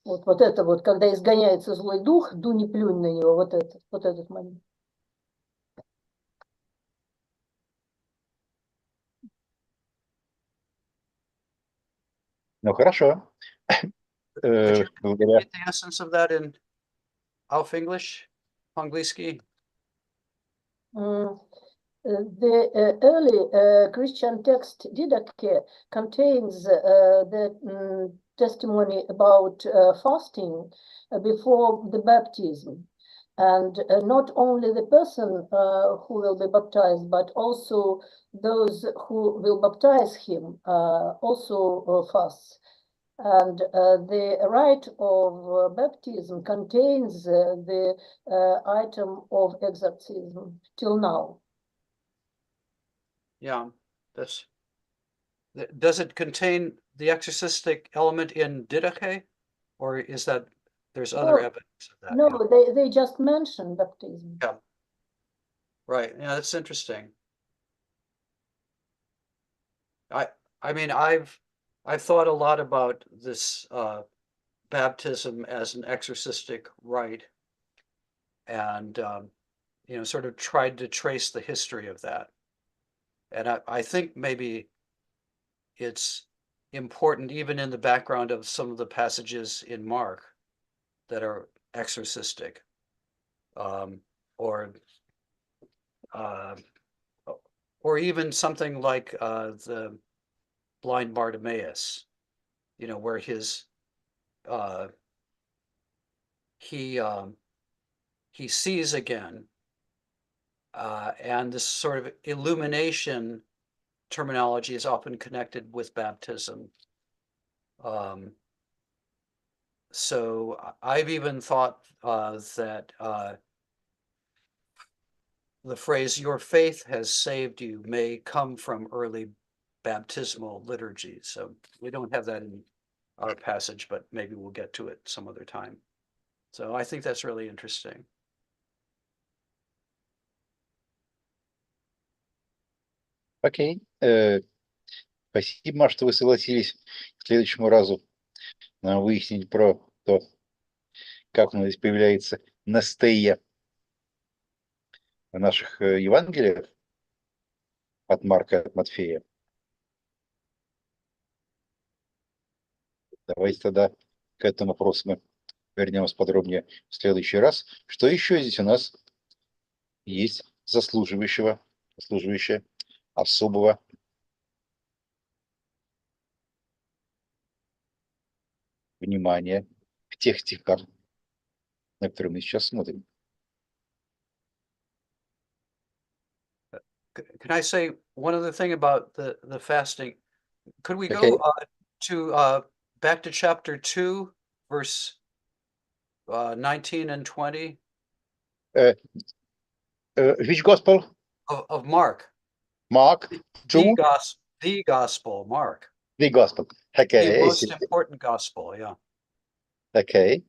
Вот это вот, когда изгоняется злой дух, дуни плюнь на него, вот этот момент. Ну, хорошо. Would you Благодаря. read the essence of that in Auf English, Angliski? The early Christian text Didache contains the testimony about fasting before the baptism. And not only the person who will be baptized, but also those who will baptize him also fasts. And the rite of baptism contains the item of exorcism till now. Yeah, does it contain the exorcistic element in Didache? Or is that, there's other No, evidence of that? No, Yeah. they just mention baptism. Yeah. Right, yeah, that's interesting. I mean, I've thought a lot about this baptism as an exorcistic rite, and you know, sort of tried to trace the history of that. And I think maybe it's important even in the background of some of the passages in Mark that are exorcistic, or uh, or even something like the blind Bartimaeus, you know, where his he sees again, and this sort of illumination terminology is often connected with baptism. So I've even thought that the phrase "your faith has saved you" may come from early baptismal liturgy. So we don't have that in our passage, but maybe we'll get to it some other time. So I think that's really interesting. Окей. Спасибо, Маш, что вы согласились к следующему разу нам выяснить про то, как у нас здесь появляется настея в наших Евангелиях от Марка, от Матфея. Давайте тогда к этому вопросу мы вернемся подробнее в следующий раз. Что еще здесь у нас есть заслуживающее особого внимания в тех стихах, на которые мы сейчас смотрим? Can I say one other thing about the fasting? Could we Okay. go to back to chapter 2, verse 19 and 20 Which gospel? of Mark? Mark 2, The gospel, Mark. the gospel. The Okay, most important gospel, yeah. okay.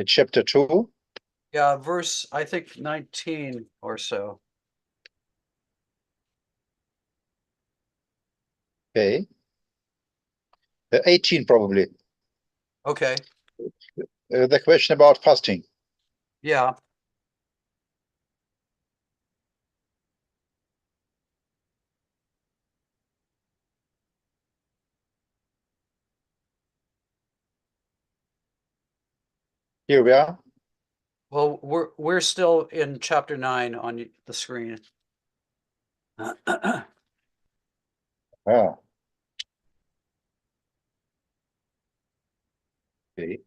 Chapter 2. Yeah, verse, I think 19 or so. Okay. 18 probably. Okay, The question about fasting. yeah. Here we are. Well, we're still in chapter 9 on the screen. Ah, okay.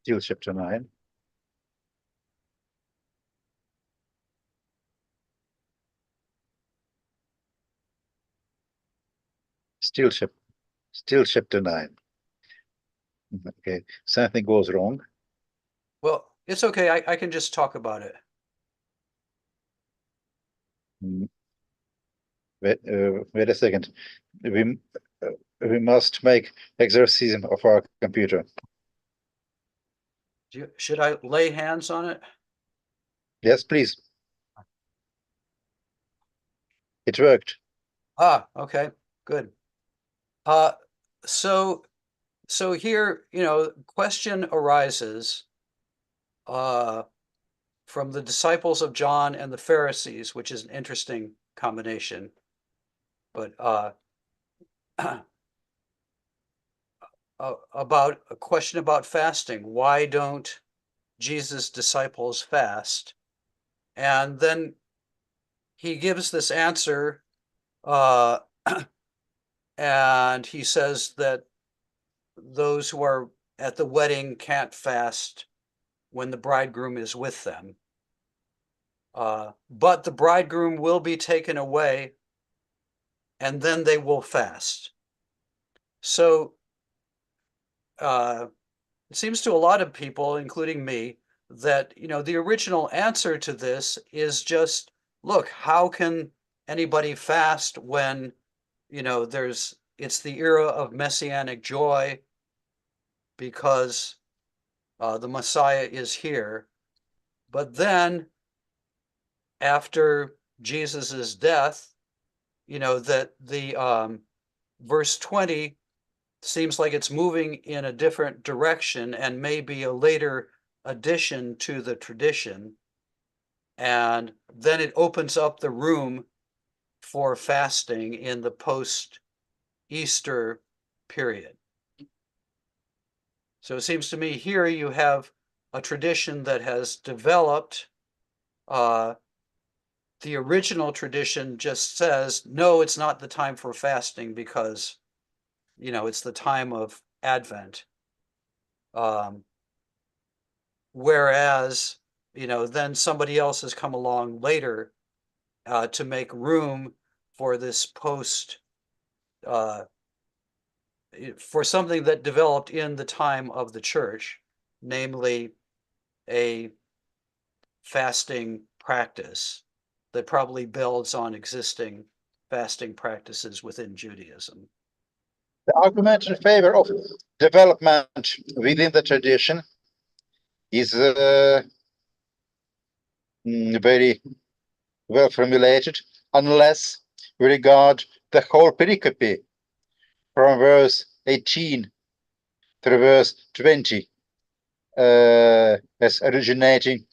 Still chapter 9. Still chapter 9. Okay, something goes wrong. Well, it's okay. I can just talk about it. Wait a second. We must make exorcism of our computer. Should I lay hands on it? Yes, please. It worked. Ah, okay, good. So here, question arises from the disciples of John and the Pharisees, which is an interesting combination. But about a question about fasting. Why don't Jesus' disciples fast? And then he gives this answer, and he says that those who are at the wedding can't fast when the bridegroom is with them. But the bridegroom will be taken away, and then they will fast. So it seems to a lot of people, including me, that the original answer to this is just, look, how can anybody fast when it's the era of messianic joy because the Messiah is here. But then after Jesus's death, that the verse 20 seems like it's moving in a different direction and maybe a later addition to the tradition. And then it opens up the room for fasting in the post-Easter period. So it seems to me here you have a tradition that has developed. The original tradition just says, no, it's not the time for fasting because it's the time of Advent. Whereas, then somebody else has come along later to make room for this for something that developed in the time of the church, namely a fasting practice that probably builds on existing fasting practices within Judaism. The argument in favor of development within the tradition is very well formulated, unless we regard the whole pericope from verse 18 to verse 20 as originating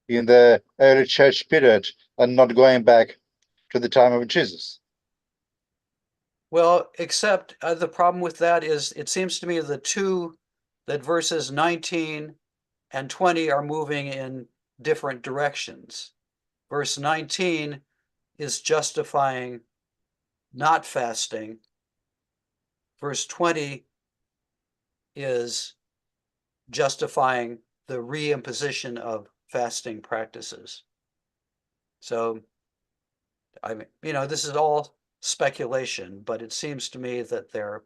in the early church period and not going back to the time of Jesus. Well, except the problem with that is it seems to me that verses 19 and 20 are moving in different directions. Verse 19 is justifying not fasting. Verse 20 is justifying the reimposition of fasting practices. So, this is all speculation, but it seems to me that they're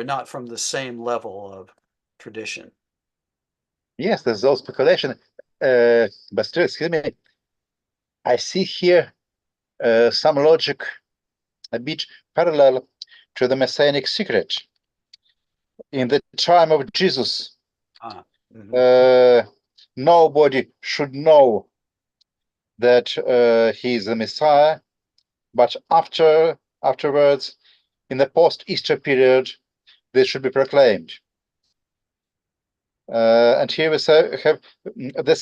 not from the same level of tradition. Yes, there's all speculation, but still, excuse me, I see here some logic a bit parallel to the Messianic secret. In the time of Jesus, nobody should know that he is the Messiah, but afterwards, in the post-Easter period, this should be proclaimed. And here we have the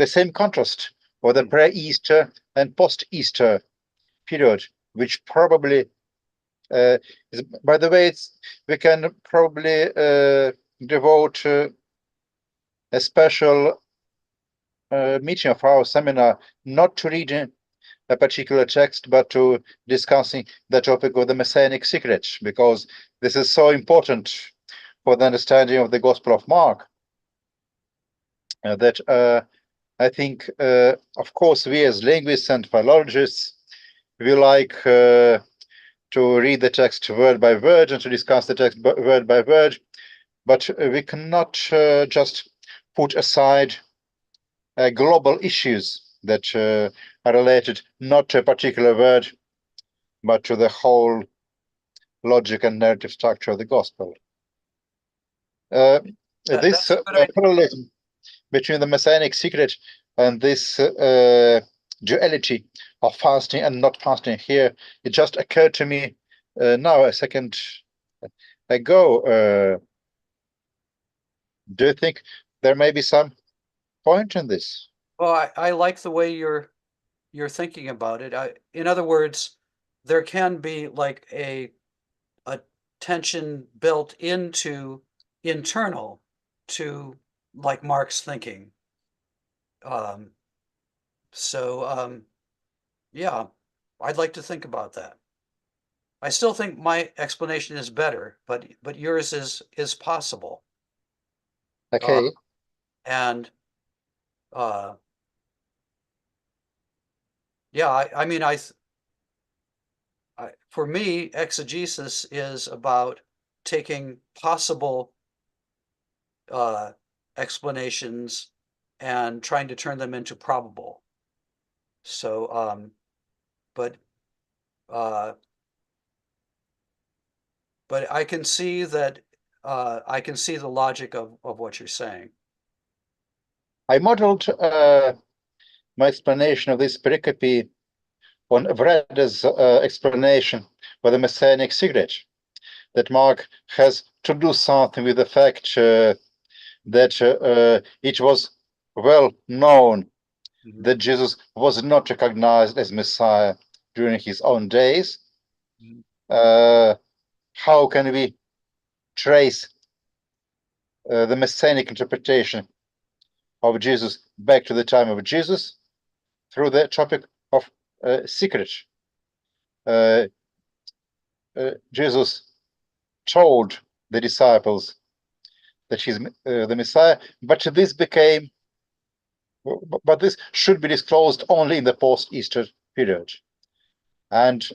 same contrast for the pre-Easter and post-Easter period, which probably is, by the way, we can probably devote a special meeting of our seminar not to reading a particular text, but to discussing the topic of the Messianic secret, because this is so important for the understanding of the Gospel of Mark. That I think, of course, we as linguists and philologists, we like to read the text word by word and to discuss the text word by word, but we cannot just put aside global issues that are related not to a particular word, but to the whole logic and narrative structure of the Gospel. This That's a good idea. parallelism between the messianic secret and this duality of fasting and not fasting here, it just occurred to me now a second ago. Do you think there may be some point in this? Well, I like the way you're thinking about it. In other words, there can be like a tension built into internal to like Mark's thinking. Yeah, I'd like to think about that. I still think my explanation is better, but yours is possible. Okay. And yeah, I mean, for me, exegesis is about taking possible explanations and trying to turn them into probable. So, but I can see that I can see the logic of what you're saying. I modeled my explanation of this pericope on Vrede's explanation for the messianic secret, that Mark has to do something with the fact that it was well known that Jesus was not recognized as Messiah during his own days. How can we trace the messianic interpretation of Jesus back to the time of Jesus through the topic of secret? Jesus told the disciples that he's the Messiah, but this should be disclosed only in the post-Easter period. And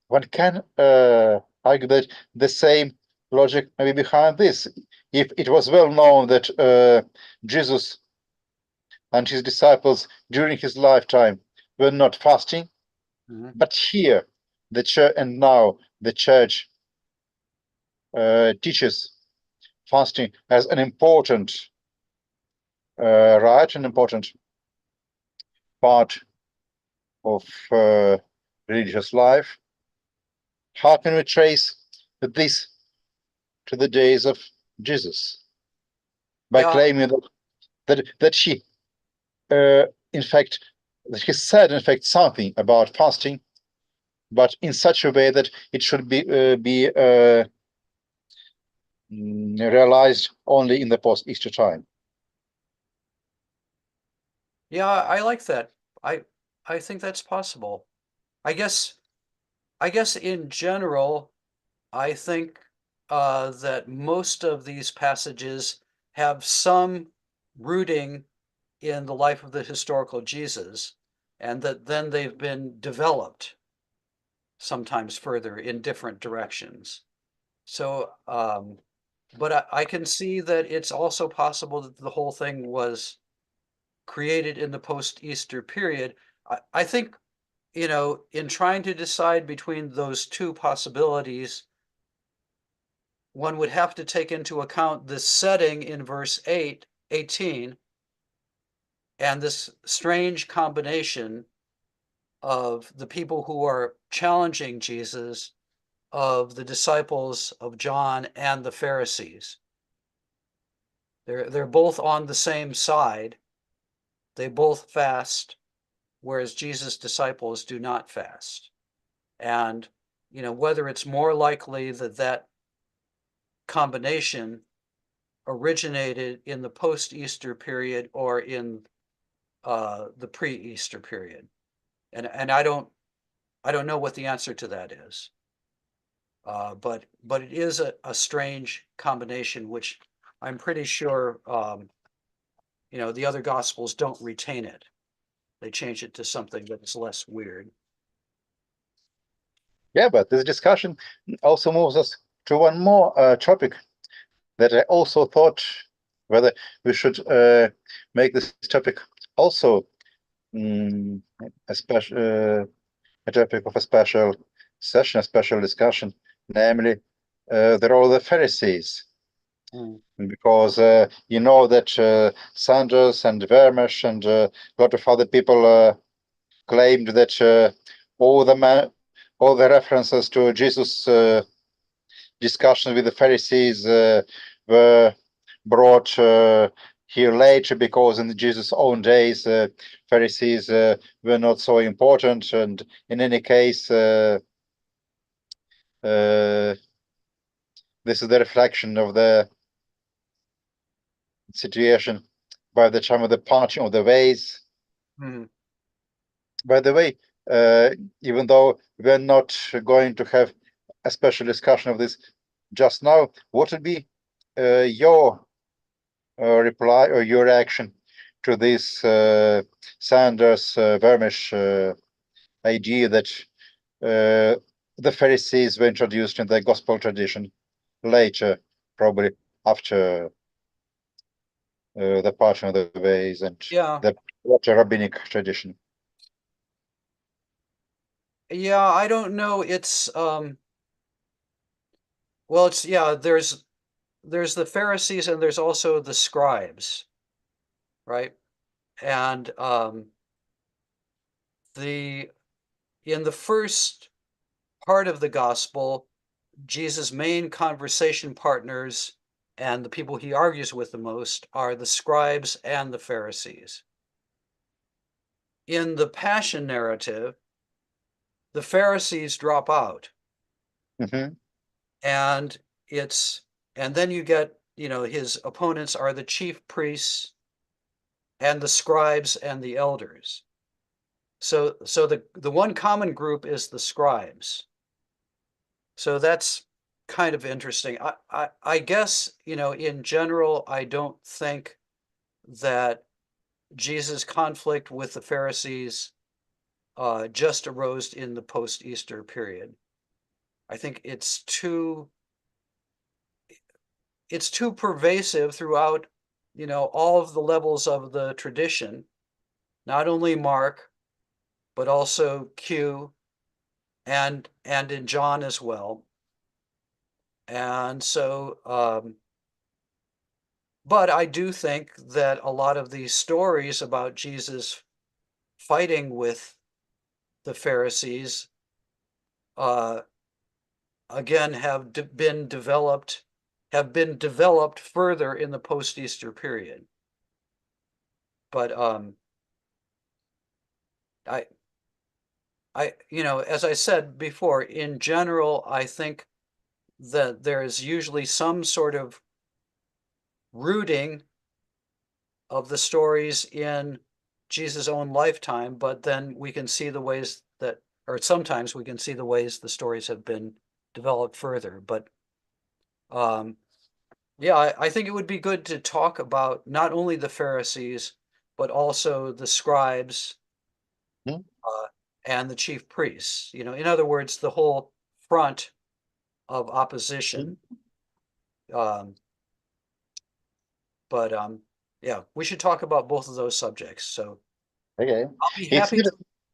one can argue that the same logic may be behind this. If it was well known that Jesus and his disciples during his lifetime were not fasting, but here the church, and now the church teaches fasting as an important right, an important part of religious life. How can we trace this to the days of Jesus? By claiming that he, in fact, that he said, in fact, something about fasting, but in such a way that it should be realized only in the post-Easter time. Yeah, I like that. I think that's possible. I guess in general, I think that most of these passages have some rooting in the life of the historical Jesus, and that then they've been developed sometimes further in different directions. So, but I can see that it's also possible that the whole thing was created in the post-Easter period. I think, you know, in trying to decide between those two possibilities, one would have to take into account the setting in verse 18, and this strange combination of the people who are challenging Jesus, of the disciples of John and the Pharisees. They're both on the same side. They both fast, whereas Jesus' disciples do not fast. And, you know, whether it's more likely that that combination originated in the post-Easter period or in the pre-Easter period. And I don't know what the answer to that is. But it is a strange combination, which I'm pretty sure the other gospels don't retain it. They change it to something that is less weird. Yeah, but this discussion also moves us to one more topic that I also thought whether we should make this topic also a topic of a special session, a special discussion, namely the role of the Pharisees. Because you know that Sanders and Vermesh and a lot of other people claimed that all the references to Jesus' discussion with the Pharisees were brought here later, because in Jesus' own days, Pharisees were not so important, and in any case, this is the reflection of the situation by the time of the parting of the ways. By the way, even though we're not going to have a special discussion of this just now, what would be your reply or your reaction to this Sanders Vermesh idea that the Pharisees were introduced in the gospel tradition later, probably after the parting of the ways and the later rabbinic tradition? Yeah, I don't know. It's well, it's there's the Pharisees and there's also the scribes, right? And in the first part of the gospel, Jesus' main conversation partners and the people he argues with the most are the scribes and the Pharisees. In the Passion narrative, the Pharisees drop out. And then you get, his opponents are the chief priests and the scribes and the elders. So the one common group is the scribes. So that's kind of interesting. I guess, in general, I don't think that Jesus' conflict with the Pharisees just arose in the post-Easter period. I think it's too pervasive throughout, all of the levels of the tradition, not only Mark, but also Q and in John as well. And so, but I do think that a lot of these stories about Jesus fighting with the Pharisees, again, have been developed further in the post-Easter period. But as I said before, in general, I think that there is usually some sort of rooting of the stories in Jesus' own lifetime, but then we can see the ways that, or sometimes we can see the ways the stories have been developed further. But yeah, I think it would be good to talk about not only the Pharisees, but also the scribes and the chief priests. In other words, the whole front of opposition. But yeah, we should talk about both of those subjects. So okay,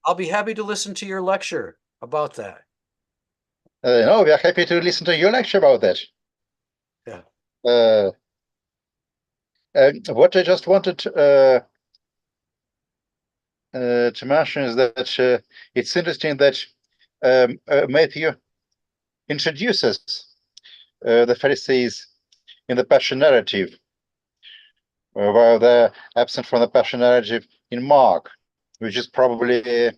I'll be happy to listen to your lecture about that. No, we are happy to listen to your lecture about that. Yeah. What I just wanted to mention is that it's interesting that Matthew introduces the Pharisees in the Passion narrative, while they're absent from the Passion narrative in Mark, which is probably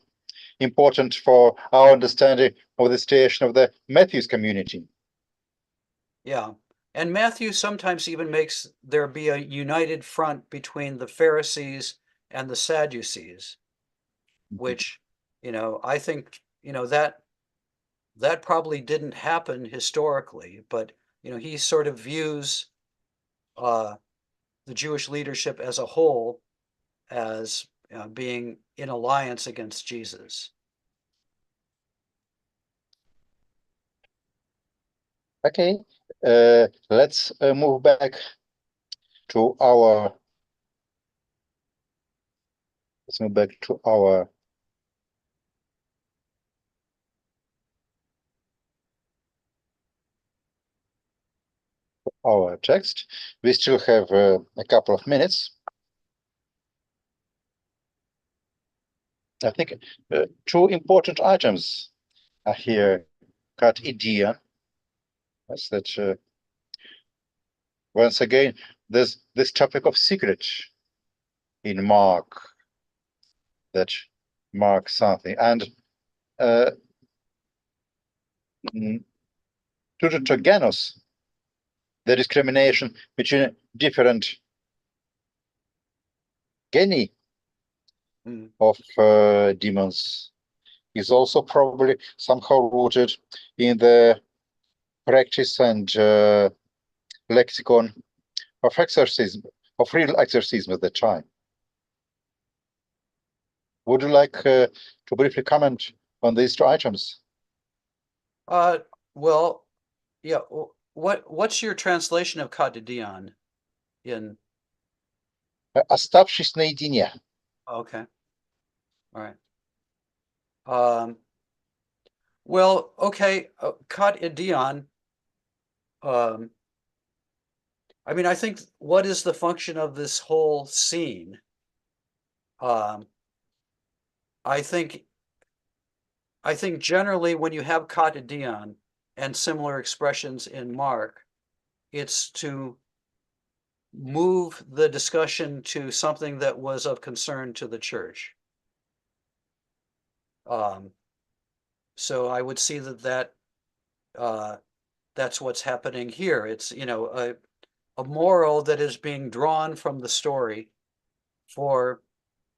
important for our understanding of the situation of the Matthew's community. Yeah. And Matthew sometimes even makes there be a united front between the Pharisees and the Sadducees, which, I think, that probably didn't happen historically, but he sort of views the Jewish leadership as a whole as being in alliance against Jesus. Okay, let's move back to our. Let's move back to our text. We still have a couple of minutes. I think two important items are here. Kat idea. That's that. Once again, there's this topic of secret in Mark, that Mark something, and to the discrimination between different geni of demons is also probably somehow rooted in the practice and lexicon of exorcism, of real exorcism at the time. Would you like to briefly comment on these two items? Well, yeah. What's your translation of Kadidion in? Оставшись наедине. Okay. All right. Well, okay. Kadidion. I mean, I think what is the function of this whole scene? I think generally when you have Kadidion and similar expressions in Mark, it's to move the discussion to something that was of concern to the church. So I would see that that's what's happening here. It's a moral that is being drawn from the story for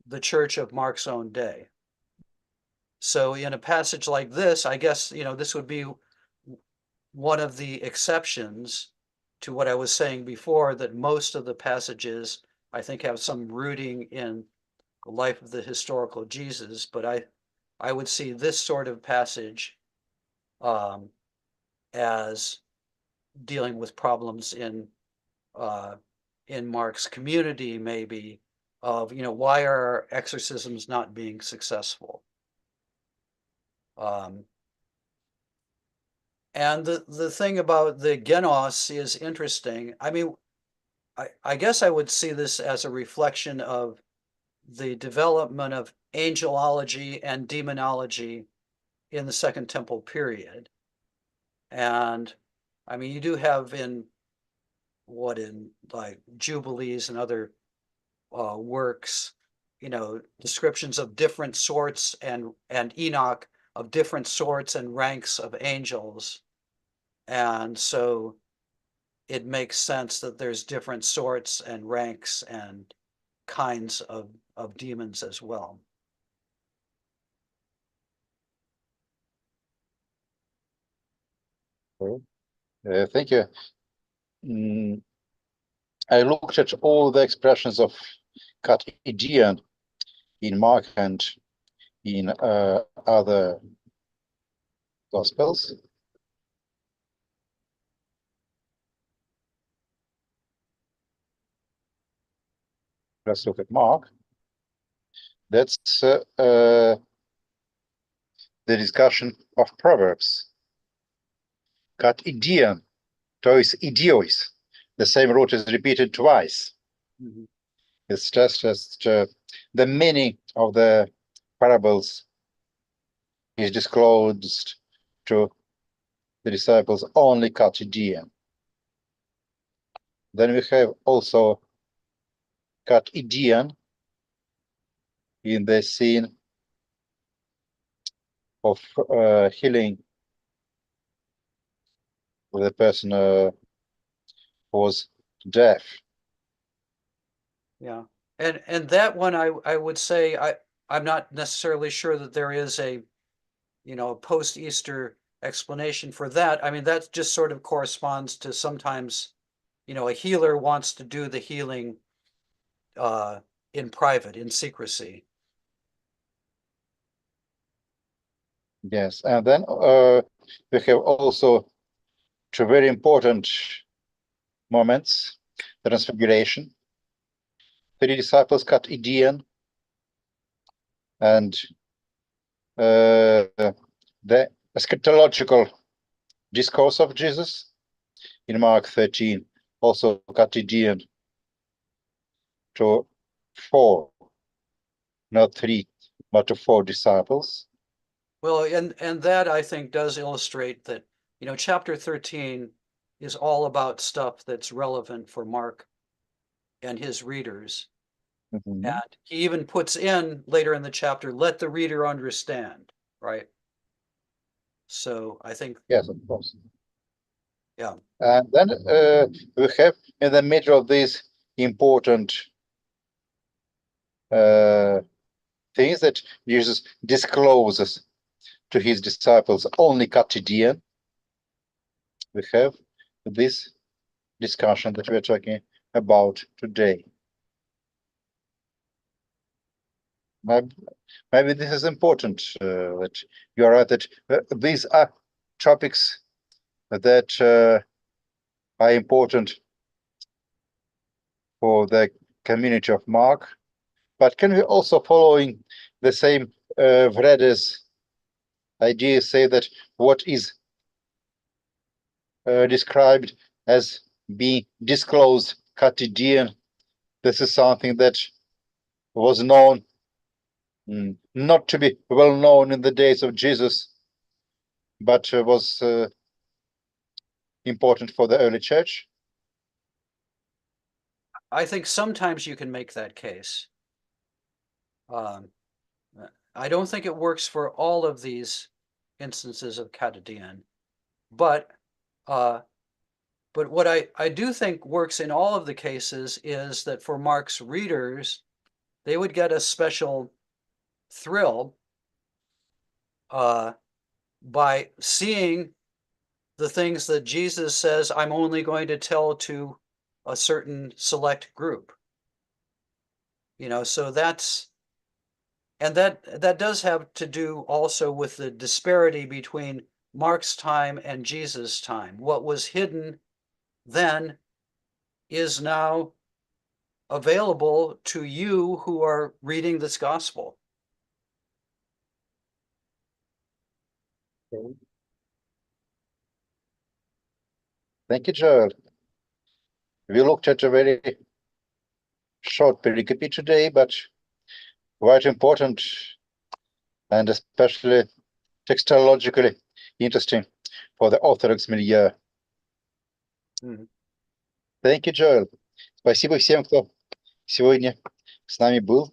the church of Mark's own day. So in a passage like this, I guess this would be one of the exceptions to what I was saying before, that most of the passages I think have some rooting in the life of the historical Jesus, but I would see this sort of passage as dealing with problems in Mark's community, maybe, of why are our exorcisms not being successful? And the thing about the genos is interesting. I mean, I guess I would see this as a reflection of the development of angelology and demonology in the Second Temple period. And I mean, you do have in like Jubilees and other works, descriptions of different sorts and Enoch of different sorts and ranks of angels. And so it makes sense that there's different sorts and ranks and kinds of demons as well. Thank you. I looked at all the expressions of Katidian in Mark and in other Gospels. Let's look at Mark. That's the discussion of Proverbs. Katidian, tois idiois. The same root is repeated twice. Mm-hmm. It's just the meaning of the parables is disclosed to the disciples only Katidian. Then we have also Katidian in the scene of healing with the person who was deaf. Yeah, and that one I would say I'm not necessarily sure that there is a post-Easter explanation for that. I mean, that just sort of corresponds to sometimes, a healer wants to do the healing in private, in secrecy. Yes, and then we have also two very important moments: the transfiguration, 3 disciples cut Idaean, and the eschatological discourse of Jesus in Mark 13 also cut Idaean to 4, not 3, but to 4 disciples. Well, and that I think does illustrate that, chapter 13 is all about stuff that's relevant for Mark and his readers. Mhm. And he even puts in later in the chapter, let the reader understand, right? So I think, Yes, of course. yeah. And then we have in the middle of these important things that Jesus discloses to his disciples only Idaean. We have this discussion that we're talking about today. Maybe this is important that you are right that these are topics that are important for the community of Mark, but can we also, following the same Vrede's idea, say that what is described as being disclosed Idaean, this is something that was known, not to be well known in the days of Jesus, but was important for the early church? I think sometimes you can make that case. I don't think it works for all of these instances of Idaean, but what I do think works in all of the cases is that for Mark's readers, they would get a special thrill by seeing the things that Jesus says, I'm only going to tell to a certain select group. So that's, and that does have to do also with the disparity between Mark's time and Jesus' time. What was hidden then is now available to you who are reading this gospel. Thank you, Joel. We looked at a very short pericope today, but quite important and especially textologically interesting for the Orthodox milieu. Thank you, Joel. Спасибо всем, кто сегодня с нами был,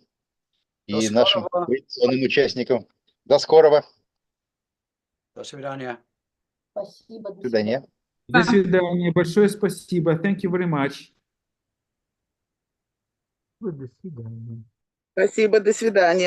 и нашим традиционным участникам. До скорого. До свидания. Спасибо. До свидания. До свидания. Большое спасибо. Thank you very much. До свидания. Спасибо, до свидания.